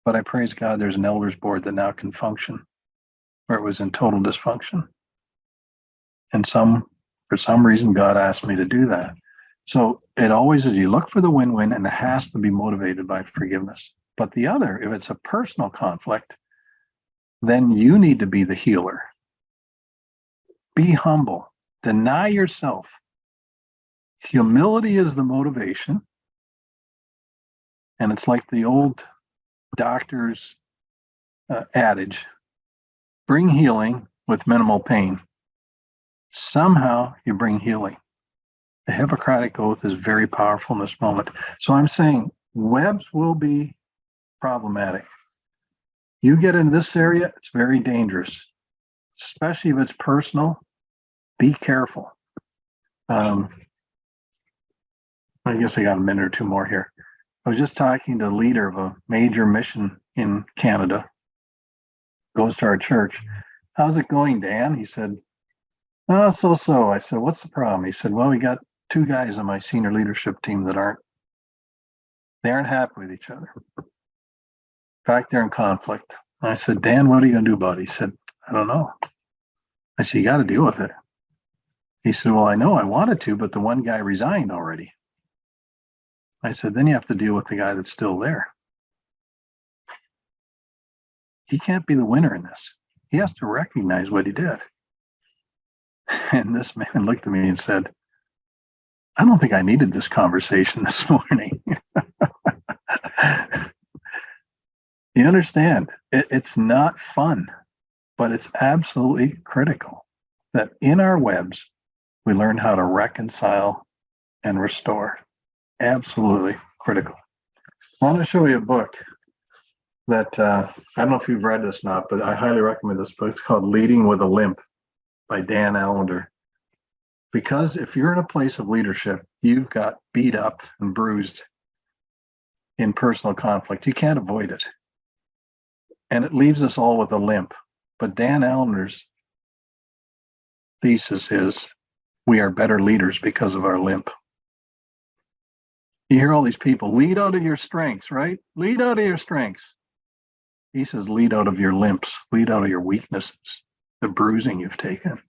But I praise God there's an elders board that now can function where it was in total dysfunction. And for some reason, God asked me to do that. So it always is, you look for the win-win, and it has to be motivated by forgiveness. But the other, if it's a personal conflict, then you need to be the healer. Be humble. Deny yourself. Humility is the motivation. And it's like the old doctor's adage, bring healing with minimal pain. Somehow you bring healing. The Hippocratic Oath is very powerful in this moment. So I'm saying webs will be problematic. You get in this area, it's very dangerous, especially if it's personal. Be careful. I guess I got a minute or 2 more here. I was just talking to the leader of a major mission in Canada, goes to our church. How's it going, Dan? He said, oh, so. I said, what's the problem? He said, well, we got 2 guys on my senior leadership team that aren't happy with each other. In fact, they're in conflict. And I said, Dan, what are you going to do about it? He said, I don't know. I said, you got to deal with it. He said, well, I know I wanted to, but the one guy resigned already. I said, then you have to deal with the guy that's still there. He can't be the winner in this. He has to recognize what he did. And this man looked at me and said, I don't think I needed this conversation this morning. You understand, it's not fun, but it's absolutely critical that in our webs, we learn how to reconcile and restore. Absolutely critical. I want to show you a book that I don't know if you've read this or not, but I highly recommend this book. It's called Leading with a Limp by Dan Allender. Because if you're in a place of leadership, you've got beat up and bruised in personal conflict. You can't avoid it. And it leaves us all with a limp. But Dan Allender's thesis is we are better leaders because of our limp. You hear all these people, lead out of your strengths, right? Lead out of your strengths. He says, lead out of your limps, lead out of your weaknesses, the bruising you've taken.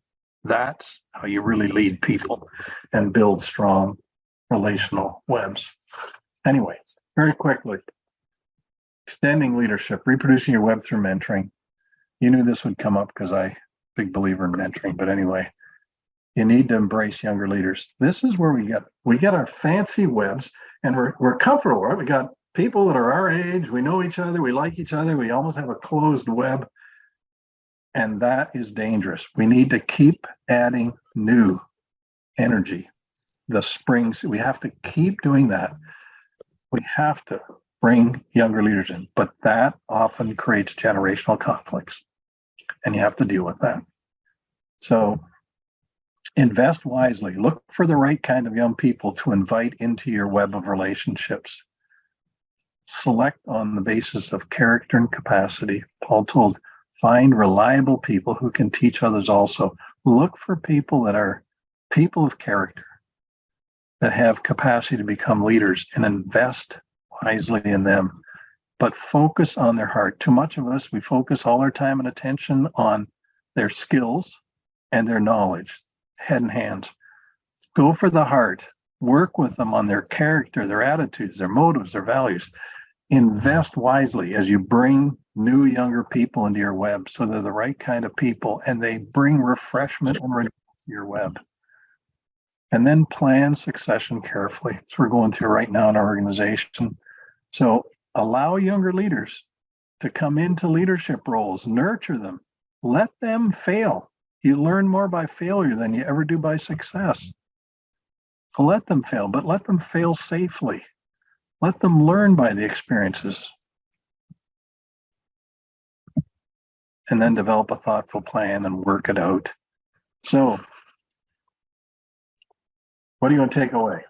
That's how you really lead people and build strong relational webs. Anyway, very quickly, extending leadership, reproducing your web through mentoring. You knew this would come up because I'm big believer in mentoring, but anyway, you need to embrace younger leaders. This is where we get our fancy webs, and we're comfortable, right? We got people that are our age, we know each other, we like each other, we almost have a closed web. And that is dangerous. We need to keep adding new energy. The springs, we have to keep doing that. We have to bring younger leaders in, but that often creates generational conflicts, and you have to deal with that. So invest wisely. Look for the right kind of young people to invite into your web of relationships. Select on the basis of character and capacity. Paul told, find reliable people who can teach others also. Look for people that are people of character, that have capacity to become leaders, and invest wisely in them. But focus on their heart. Too much of us, we focus all our time and attention on their skills and their knowledge, head and hands. Go for the heart. Work with them on their character, their attitudes, their motives, their values. Invest wisely as you bring new, younger people into your web, so they're the right kind of people and they bring refreshment and renewal to your web. And then plan succession carefully. That's what we're going through right now in our organization. So allow younger leaders to come into leadership roles, nurture them, let them fail. You learn more by failure than you ever do by success. So let them fail, but let them fail safely. Let them learn by the experiences. And then develop a thoughtful plan and work it out. So, what are you going to take away?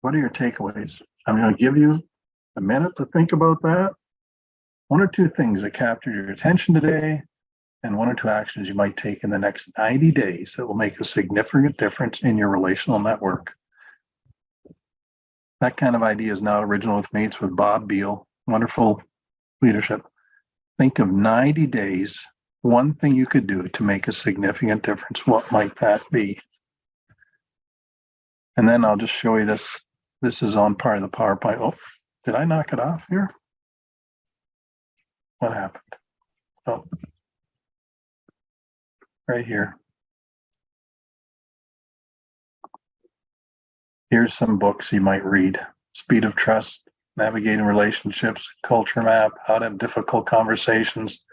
What are your takeaways? I'm going to give you a minute to think about that. One or two things that captured your attention today, and one or two actions you might take in the next 90 days that will make a significant difference in your relational network. That kind of idea is not original with me. It's with Bob Beal, wonderful leadership. Think of 90 days, one thing you could do to make a significant difference. What might that be? And then I'll just show you this. This is on part of the PowerPoint. Oh, did I knock it off here? What happened? Oh, right here. Here's some books you might read. Speed of Trust, Navigating Relationships, Culture Map, How to Have Difficult Conversations.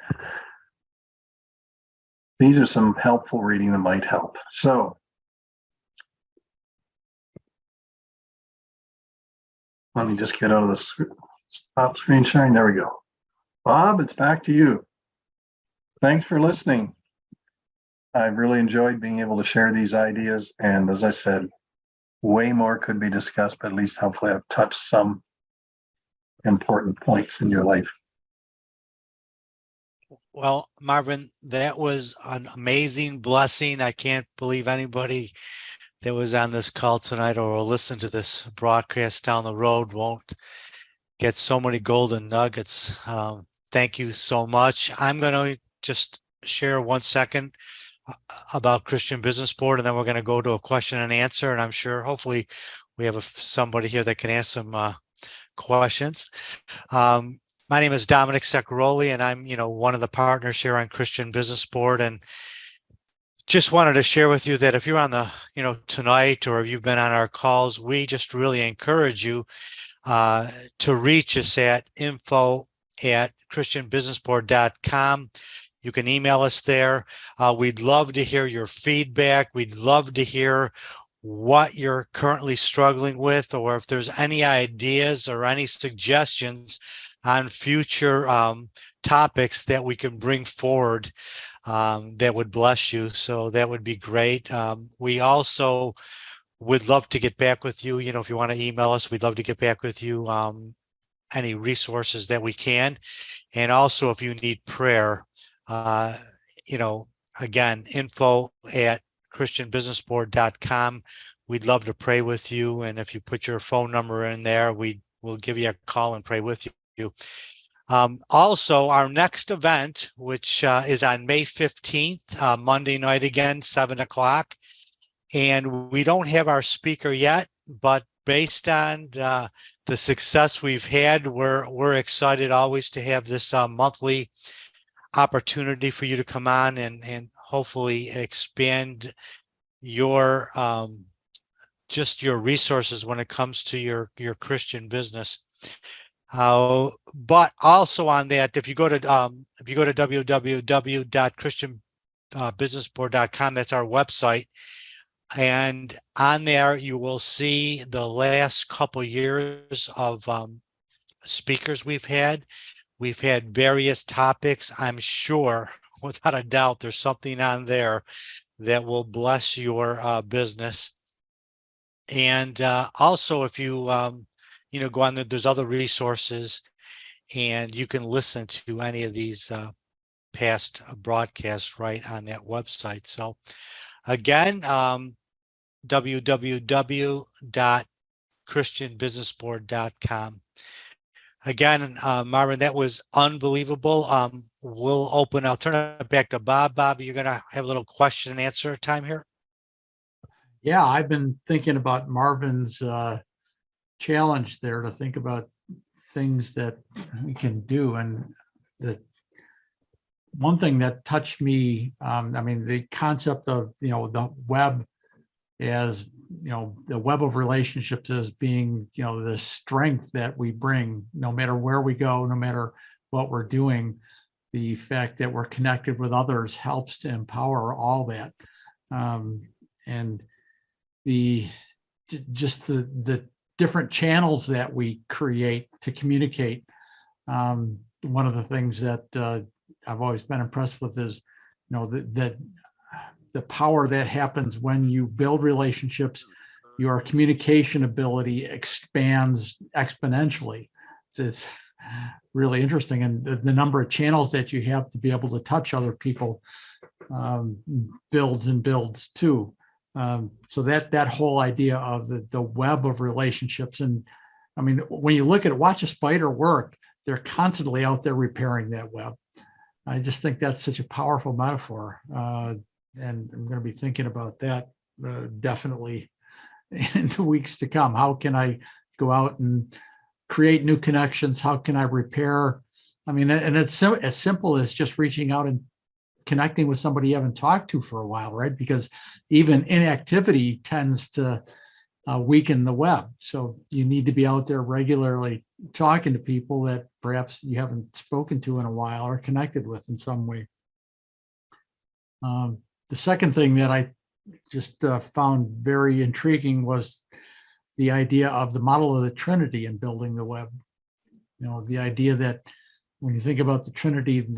These are some helpful reading that might help. So, let me just get out of the stop screen sharing. There we go. Bob, it's back to you. Thanks for listening. I've really enjoyed being able to share these ideas. And as I said, way more could be discussed, but at least hopefully I've touched some important points in your life. Well, Marvin, that was an amazing blessing. I can't believe anybody that was on this call tonight or will listen to this broadcast down the road won't get so many golden nuggets. Thank you so much. I'm going to just share 1 second about Christian Business Board, and then we're going to go to a question and answer. And I'm sure, hopefully, we have somebody here that can ask some questions. My name is Dominic Secaroli, and I'm, one of the partners here on Christian Business Board. And just wanted to share with you that if you're on the, tonight, or if you've been on our calls, we just really encourage you to reach us at info info@christianbusinessboard.com. You can email us there. We'd love to hear your feedback. We'd love to hear what you're currently struggling with, or if there's any ideas or any suggestions on future topics that we can bring forward that would bless you. So that would be great. We also would love to get back with you. If you want to email us, we'd love to get back with you. Any resources that we can. And also if you need prayer, again, info@christianbusinessboard.com. We'd love to pray with you. And if you put your phone number in there, we'll give you a call and pray with you. Also, our next event, which is on May 15th, Monday night again, 7:00. And we don't have our speaker yet, but based on the success we've had, we're excited always to have this monthly opportunity for you to come on and hopefully expand your just your resources when it comes to your Christian business. But also on that, if you go to www.christianbusinessboard.com, that's our website. And on there, you will see the last couple years of speakers we've had. We've had various topics. I'm sure, without a doubt, there's something on there that will bless your business. And also, if you go on there, there's other resources, and you can listen to any of these past broadcasts right on that website. So again, www.christianbusinessboard.com. Again, Marvin, that was unbelievable. I'll turn it back to Bob. Bob, you're going to have a little question and answer time here. Yeah, I've been thinking about Marvin's challenge there to think about things that we can do. And the one thing that touched me, the concept of, the web as, the web of relationships as being, the strength that we bring, no matter where we go, no matter what we're doing, the fact that we're connected with others helps to empower all that. And the different channels that we create to communicate. One of the things that I've always been impressed with is, the power that happens when you build relationships. Your communication ability expands exponentially. It's really interesting, and the number of channels that you have to be able to touch other people builds and builds too. So that whole idea of the web of relationships, and when you look at it, watch a spider work, they're constantly out there repairing that web. I just think that's such a powerful metaphor, and I'm going to be thinking about that definitely in the weeks to come. How can I go out and create new connections? How can I repair? And it's as simple as just reaching out and connecting with somebody you haven't talked to for a while, right? Because even inactivity tends to weaken the web. So you need to be out there regularly talking to people that perhaps you haven't spoken to in a while or connected with in some way. The second thing that I just found very intriguing was the idea of the model of the Trinity in building the web. The idea that when you think about the Trinity,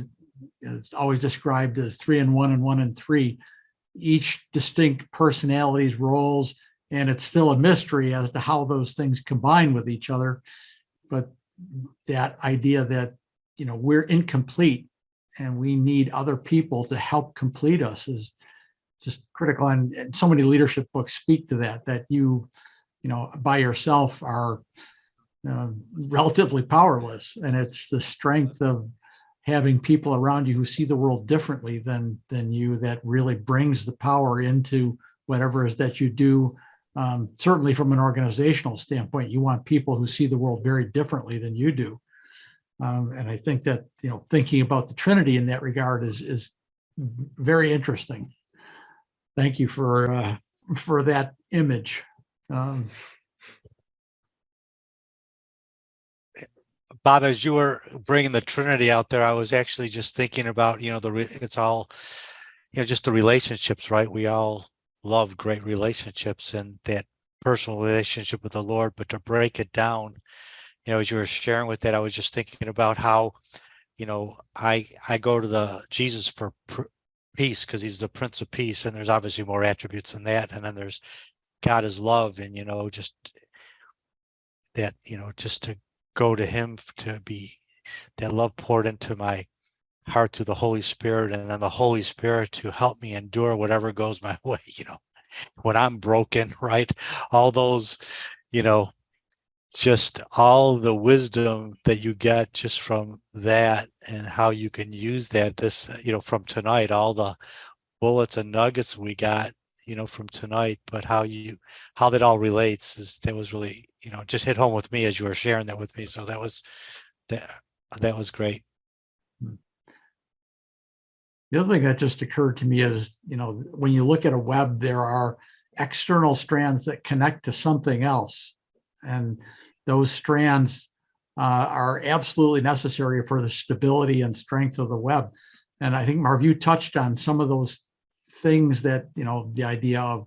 it's always described as 3 in 1 and 1 in 3, each distinct personalities, roles, and it's still a mystery as to how those things combine with each other. But that idea that, we're incomplete and we need other people to help complete us is just critical. And so many leadership books speak to that you by yourself are relatively powerless. And it's the strength of having people around you who see the world differently than you that really brings the power into whatever it is that you do. Certainly from an organizational standpoint, you want people who see the world very differently than you do. And I think that, thinking about the Trinity in that regard is very interesting. Thank you for that image. Bob, as you were bringing the Trinity out there, I was actually just thinking about, it's all, just the relationships, right? We all love great relationships and that personal relationship with the Lord, but to break it down, as you were sharing with that, I was just thinking about how, I go to the Jesus for peace because he's the Prince of Peace, and there's obviously more attributes than that. And then there's God is love, and just that, just to go to him to be that love poured into my heart through the Holy Spirit, and then the Holy Spirit to help me endure whatever goes my way, when I'm broken, right? All those, just all the wisdom that you get just from that and how you can use that from tonight, all the bullets and nuggets we got, from tonight, but how that all relates that was really, just hit home with me as you were sharing that with me. So that was great. The other thing that just occurred to me is, when you look at a web, there are external strands that connect to something else. And those strands are absolutely necessary for the stability and strength of the web. And I think, Marv, you touched on some of those things that, the idea of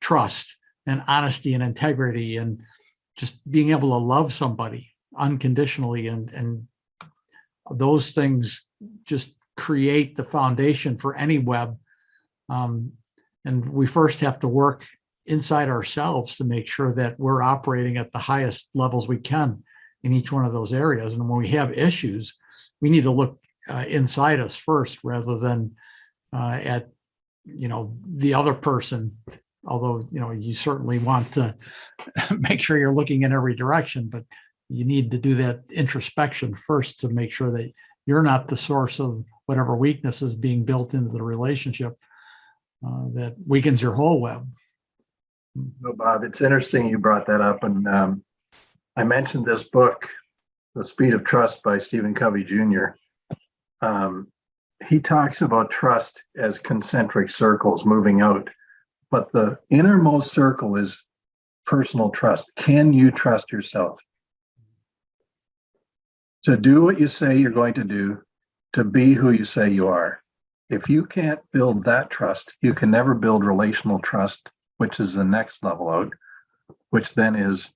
trust and honesty and integrity and just being able to love somebody unconditionally. And those things just create the foundation for any web. And we first have to work inside ourselves to make sure that we're operating at the highest levels we can in each one of those areas. And when we have issues, we need to look inside us first rather than at, the other person. Although, you certainly want to make sure you're looking in every direction, but you need to do that introspection first to make sure that you're not the source of whatever weakness is being built into the relationship that weakens your whole web. No, Bob, it's interesting you brought that up. And I mentioned this book, The Speed of Trust by Stephen Covey Jr. He talks about trust as concentric circles moving out, but the innermost circle is personal trust. Can you trust yourself to do what you say you're going to do, to be who you say you are? If you can't build that trust, you can never build relational trust, which is the next level out, which then is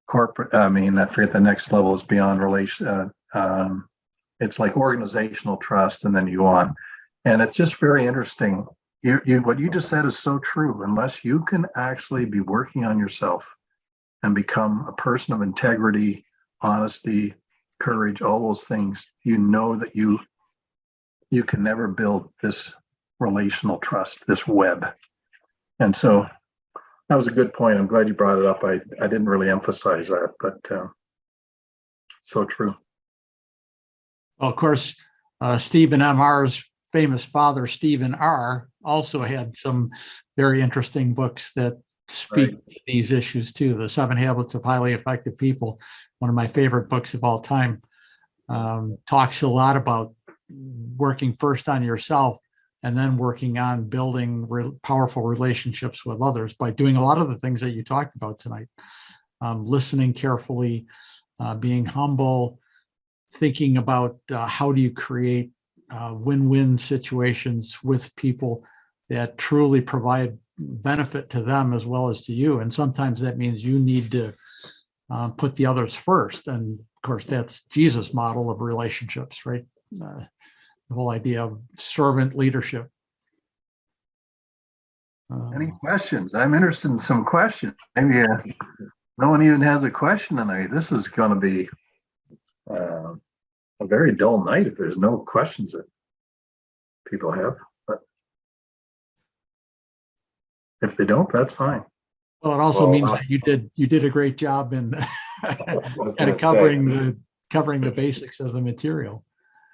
corporate. I forget the next level is beyond relation. It's like organizational trust, and then you go on. And it's just very interesting. What you just said is so true. Unless you can actually be working on yourself and become a person of integrity, honesty, courage, all those things, that you can never build this relational trust, this web. And so that was a good point. I'm glad you brought it up. I didn't really emphasize that, but so true. Well, of course, Stephen M. R.'s famous father, Stephen R., also had some very interesting books that speak to these issues too. The 7 Habits of Highly Effective People, one of my favorite books of all time, talks a lot about working first on yourself and then working on building powerful relationships with others by doing a lot of the things that you talked about tonight. Listening carefully, being humble, thinking about how do you create win-win situations with people that truly provide benefit to them as well as to you. And sometimes that means you need to put the others first. And of course, that's Jesus' model of relationships, right? The whole idea of servant leadership. Any questions? I'm interested in some questions. Maybe no one even has a question tonight. This is going to be a very dull night if there's no questions that people have. But if they don't, that's fine. Well, it also means that you did a great job in kind of covering the basics of the material.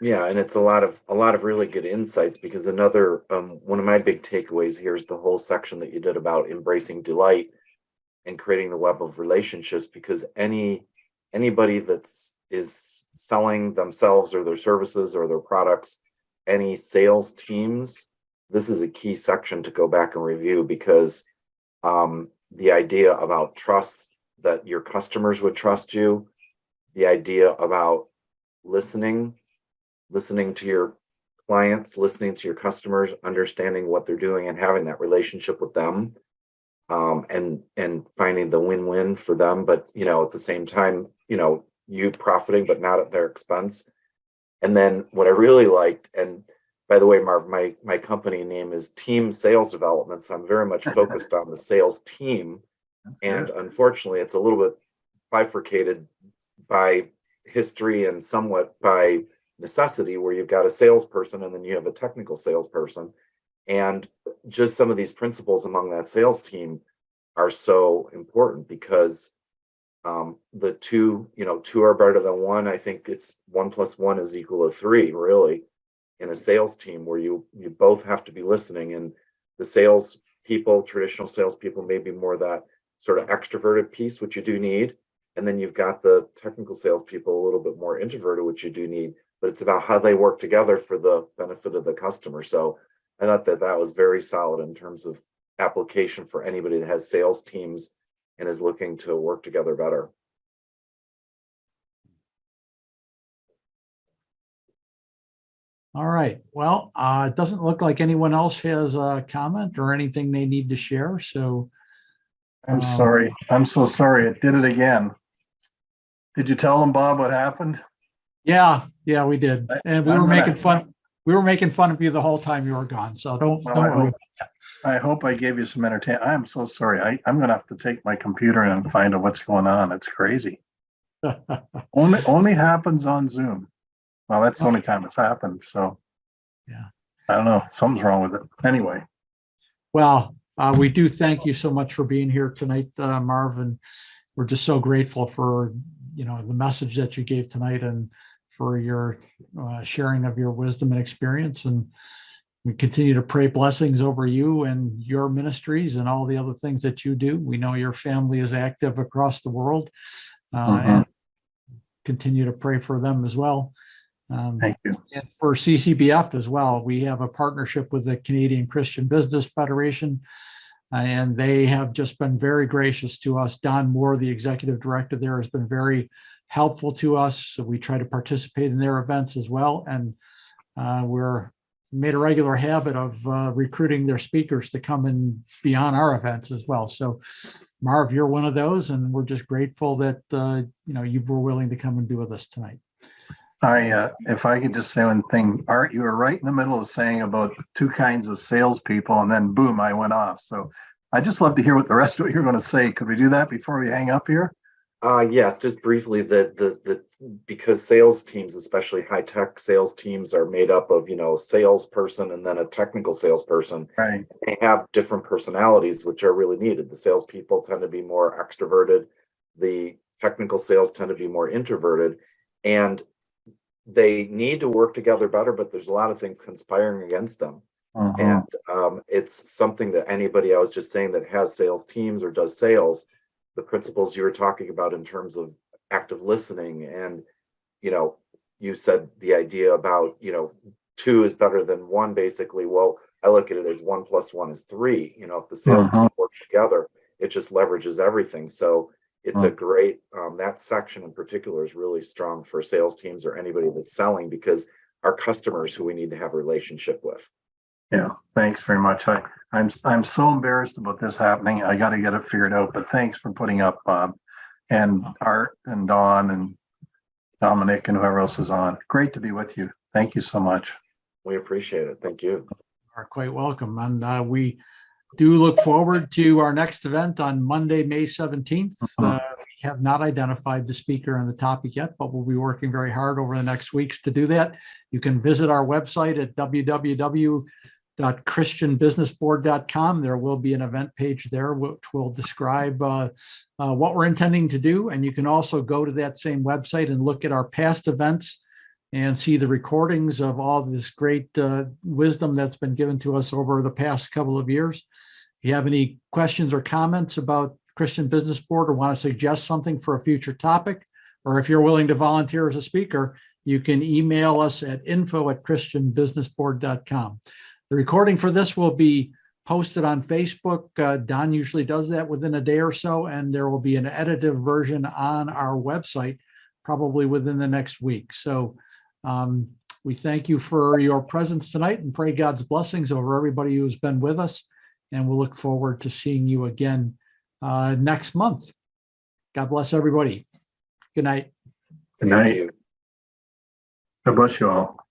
Yeah, and it's a lot of really good insights, because another one of my big takeaways here is the whole section that you did about embracing delight and creating the web of relationships, because anybody is selling themselves or their services or their products, any sales teams, this is a key section to go back and review, because the idea about trust, that your customers would trust you, the idea about listening to your clients, listening to your customers, understanding what they're doing and having that relationship with them, and finding the win-win for them, but at the same time, you profiting but not at their expense. And then what I really liked, and by the way, Marv, my company name is Team Sales Development, so I'm very much focused on the sales team. And unfortunately, it's a little bit bifurcated by history and somewhat by necessity, where you've got a salesperson and then you have a technical salesperson. And just some of these principles among that sales team are so important, because the two are better than one. I think it's 1 + 1 is equal to 3, really, in a sales team, where you both have to be listening. And the sales people, traditional salespeople, maybe more that sort of extroverted piece, which you do need. And then you've got the technical salespeople, a little bit more introverted, which you do need. But it's about how they work together for the benefit of the customer. So I thought that was very solid in terms of application for anybody that has sales teams and is looking to work together better. All right. Well, it doesn't look like anyone else has a comment or anything they need to share. So I'm sorry. I'm so sorry. It did it again. Did you tell them, Bob, what happened? Yeah, we did. And we were making fun. We were making fun of you the whole time you were gone. So don't worry. I hope I gave you some entertainment. I'm so sorry. I'm going to have to take my computer and find out what's going on. It's crazy. only happens on Zoom. Well, that's the only time it's happened. So yeah, I don't know. Something's wrong with it. Anyway. Well, we do thank you so much for being here tonight, Marvin. We're just so grateful for the message that you gave tonight, and for your sharing of your wisdom and experience. And we continue to pray blessings over you and your ministries and all the other things that you do. We know your family is active across the world, and continue to pray for them as well. Thank you. And for CCBF as well, we have a partnership with the Canadian Christian Business Federation, and they have just been very gracious to us. Don Moore, the executive director there, has been very helpful to us. So we try to participate in their events as well. And we're made a regular habit of recruiting their speakers to come and be on our events as well. So Marv, you're one of those, and we're just grateful that you were willing to come and be with us tonight. If I could just say one thing, Art, you were right in the middle of saying about two kinds of salespeople, and then boom, I went off. So I just love to hear what the rest of what you're going to say. Could we do that before we hang up here? Yes, just briefly, because sales teams, especially high-tech sales teams, are made up of, salesperson and then a technical salesperson. Right. They have different personalities, which are really needed. The salespeople tend to be more extroverted. The technical sales tend to be more introverted, and they need to work together better, but there's a lot of things conspiring against them. And it's something that anybody, I was just saying, that has sales teams or does sales, the principles you were talking about in terms of active listening, and you said the idea about 2 is better than 1, basically. Well, I look at it as 1 + 1 is 3. If the sales team work together, it just leverages everything. So it's a great that section in particular is really strong for sales teams or anybody that's selling, because our customers who we need to have a relationship with. Yeah, thanks very much. I'm so embarrassed about this happening. I got to get it figured out, but thanks for putting up, Bob, and Art and Dawn and Dominic and whoever else is on. Great to be with you. Thank you so much. We appreciate it. Thank you. You are quite welcome. And we do look forward to our next event on Monday, May 17th. We have not identified the speaker and the topic yet, but we'll be working very hard over the next weeks to do that. You can visit our website at www.christianbusinessboard.com. There will be an event page there which will describe what we're intending to do. And you can also go to that same website and look at our past events and see the recordings of all this great wisdom that's been given to us over the past couple of years. If you have any questions or comments about Christian Business Board, or want to suggest something for a future topic, or if you're willing to volunteer as a speaker, you can email us at info@christianbusinessboard.com. The recording for this will be posted on Facebook. Don usually does that within a day or so, and there will be an edited version on our website probably within the next week. So we thank you for your presence tonight and pray God's blessings over everybody who's been with us. And we'll look forward to seeing you again next month. God bless everybody. Good night. Good Thank night. you. God bless you all.